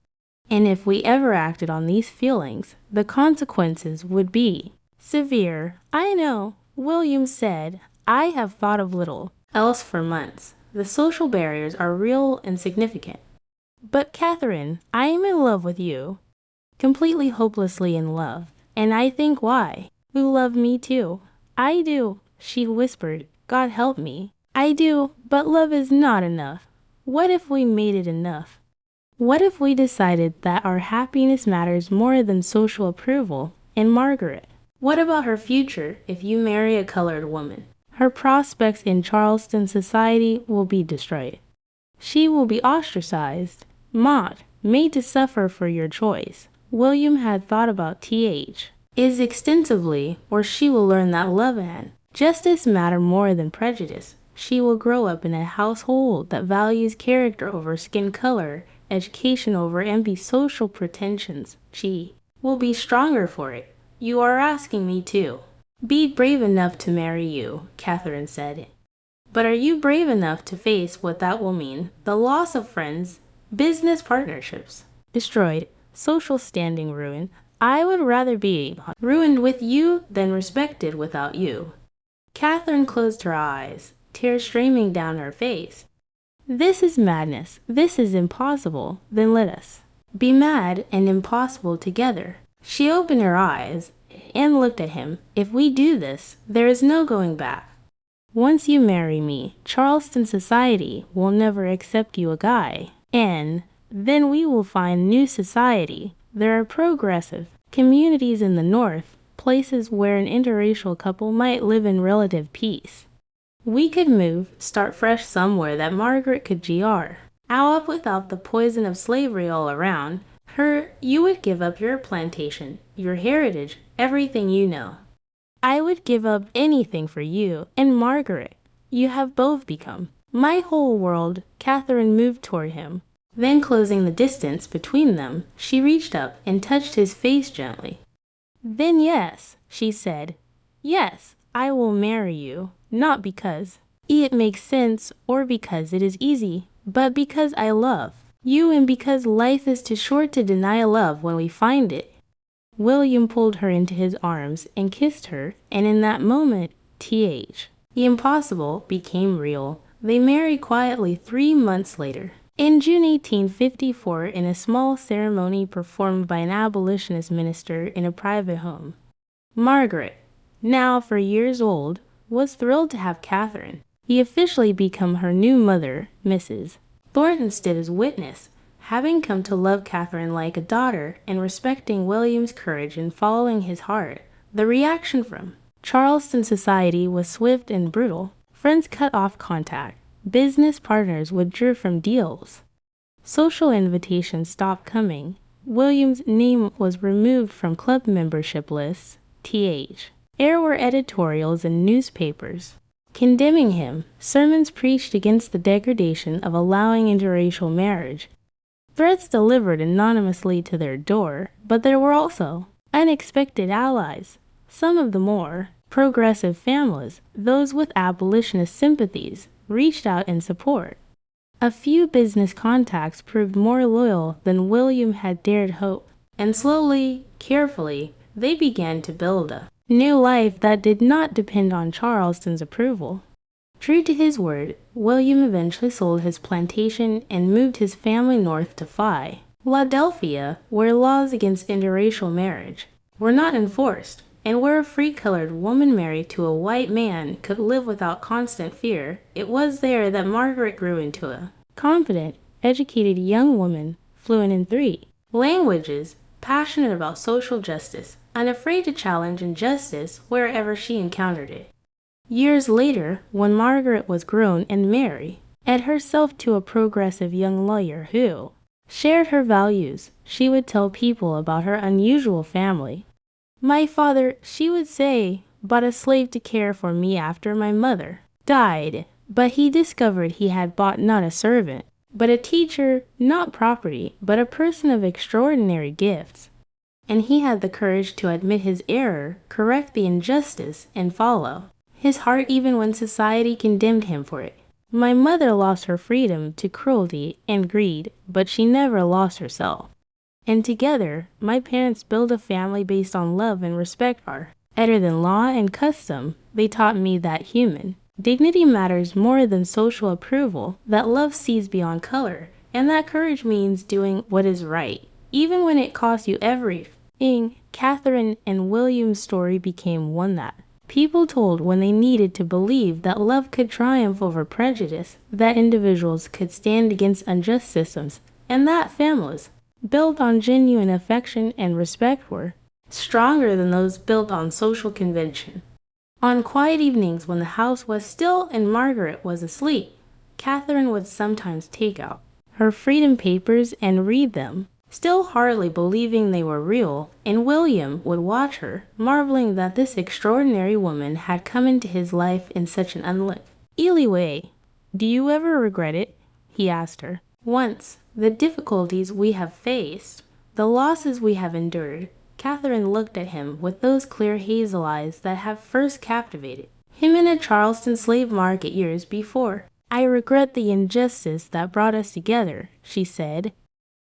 And if we ever acted on these feelings, the consequences would be severe." "I know," William said. "I have thought of little else for months. The social barriers are real and significant. But Catherine, I am in love with you. Completely hopelessly in love. And I think why? You love me too." "I do," she whispered. "God help me. I do, but love is not enough. What if we made it enough? What if we decided that our happiness matters more than social approval? And Margaret, what about her future if you marry a colored woman? Her prospects in Charleston society will be destroyed. She will be ostracized, mocked, made to suffer for your choice." William had thought about is extensively, or she will learn that love and justice matter more than prejudice. She will grow up in a household that values character over skin color, education over empty social pretensions. She will be stronger for it. "You are asking me to be brave enough to marry you," Catherine said. "But are you brave enough to face what that will mean? The loss of friends, business partnerships destroyed, social standing ruined. I would rather be ruined with you than respected without you." Catherine closed her eyes, tears streaming down her face. This is madness. This is impossible. Then let us be mad and impossible together. She opened her eyes and looked at him. If we do this, there is no going back. Once you marry me, Charleston society will never accept you a guy. And then we will find new society. There are progressive communities in the North, places where an interracial couple might live in relative peace. We could move, start fresh somewhere that Margaret could GR. Out without the poison of slavery all around her, you would give up your plantation, your heritage, everything you know. I would give up anything for you and Margaret. You have both become my whole world. Catherine moved toward him. Then, closing the distance between them, she reached up and touched his face gently. Then yes, she said. Yes, I will marry you. Not because it makes sense or because it is easy, but because I love you and because life is too short to deny love when we find it. William pulled her into his arms and kissed her, and in that moment, the impossible became real. They married quietly 3 months later. In June 1854, in a small ceremony performed by an abolitionist minister in a private home. Margaret, now 4 years old, was thrilled to have Catherine. He officially became her new mother, Mrs. Thornton stood as witness, having come to love Catherine like a daughter and respecting William's courage in following his heart. The reaction from Charleston society was swift and brutal. Friends cut off contact. Business partners withdrew from deals. Social invitations stopped coming. William's name was removed from club membership lists. There were editorials in newspapers condemning him, sermons preached against the degradation of allowing interracial marriage, threats delivered anonymously to their door, but there were also unexpected allies. Some of the more progressive families, those with abolitionist sympathies, reached out in support. A few business contacts proved more loyal than William had dared hope, and slowly, carefully, they began to build a new life that did not depend on Charleston's approval. True to his word, William eventually sold his plantation and moved his family north to Philadelphia, where laws against interracial marriage were not enforced, and where a free-colored woman married to a white man could live without constant fear. It was there that Margaret grew into a confident, educated young woman, fluent in 3 languages, passionate about social justice, unafraid to challenge injustice wherever she encountered it. Years later, when Margaret was grown and married, and herself to a progressive young lawyer who shared her values, she would tell people about her unusual family. My father, she would say, bought a slave to care for me after my mother died, but he discovered he had bought not a servant, but a teacher, not property, but a person of extraordinary gifts. And he had the courage to admit his error, correct the injustice, and follow his heart even when society condemned him for it. My mother lost her freedom to cruelty and greed, but she never lost herself. And together, my parents built a family based on love and respect are better than law and custom. They taught me that human dignity matters more than social approval, that love sees beyond color, and that courage means doing what is right, even when it costs you everything. Catherine and William's story became one that people told when they needed to believe that love could triumph over prejudice, that individuals could stand against unjust systems, and that families built on genuine affection and respect were stronger than those built on social convention. On quiet evenings when the house was still and Margaret was asleep, Catherine would sometimes take out her freedom papers and read them, still hardly believing they were real, and William would watch her, marveling that this extraordinary woman had come into his life in such an unlikely way. Do you ever regret it? He asked her. Once. The difficulties we have faced, the losses we have endured. Catherine looked at him with those clear hazel eyes that have first captivated him in a Charleston slave market years before. I regret the injustice that brought us together, she said.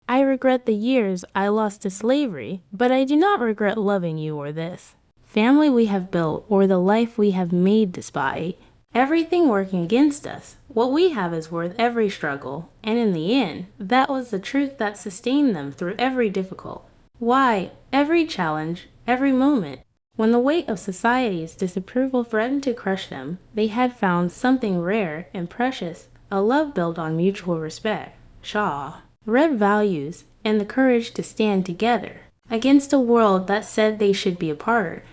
I regret the years I lost to slavery, but I do not regret loving you or this family we have built or the life we have made despite everything working against us. What we have is worth every struggle, and in the end, that was the truth that sustained them through every difficult. Why, every challenge, every moment. When the weight of society's disapproval threatened to crush them, they had found something rare and precious, a love built on mutual respect, red values, and the courage to stand together against a world that said they should be apart.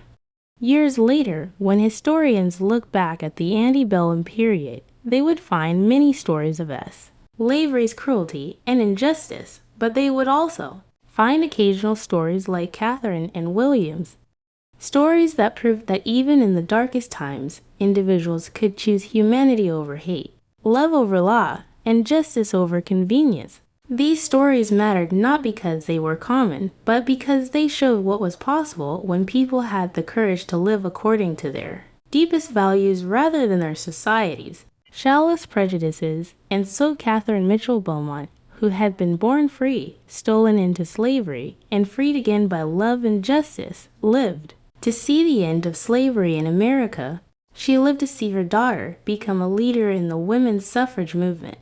Years later, when historians look back at the antebellum period, they would find many stories of slavery's cruelty and injustice, but they would also find occasional stories like Catherine and William's, stories that proved that even in the darkest times, individuals could choose humanity over hate, love over law, and justice over convenience. These stories mattered not because they were common, but because they showed what was possible when people had the courage to live according to their deepest values rather than their society's shallowest prejudices. And so Catherine Mitchell Beaumont, who had been born free, stolen into slavery, and freed again by love and justice, lived to see the end of slavery in America. She lived to see her daughter become a leader in the women's suffrage movement.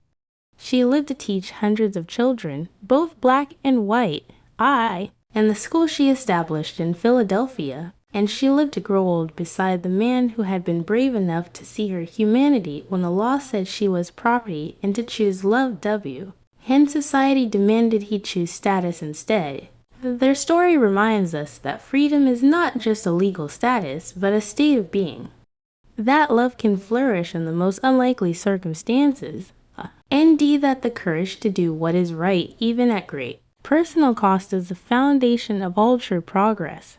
She lived to teach hundreds of children, both black and white, in the school she established in Philadelphia, and she lived to grow old beside the man who had been brave enough to see her humanity when the law said she was property and to choose love. Hence society demanded he choose status instead. Their story reminds us that freedom is not just a legal status, but a state of being. That love can flourish in the most unlikely circumstances. Indeed, that the courage to do what is right, even at great personal cost, is the foundation of all true progress.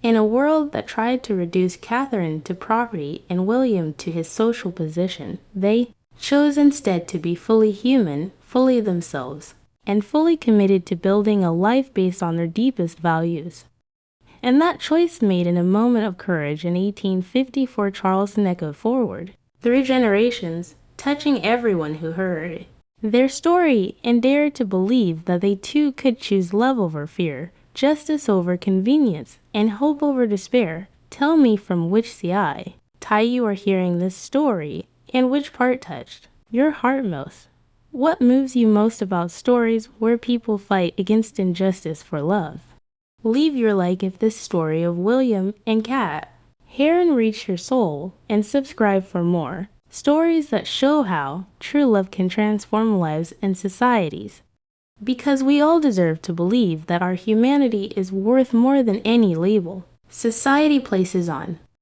In a world that tried to reduce Catherine to property and William to his social position, they chose instead to be fully human, fully themselves, and fully committed to building a life based on their deepest values. And that choice made in a moment of courage in 1854 Charleston echoed forward, 3 generations, touching everyone who heard their story and dared to believe that they too could choose love over fear, justice over convenience, and hope over despair. Tell me from which tie you are hearing this story, and which part touched your heart most. What moves you most about stories where people fight against injustice for love? Leave your like if this story of William and Kat Heron reached your soul, and subscribe for more stories that show how true love can transform lives and societies. Because we all deserve to believe that our humanity is worth more than any label society places on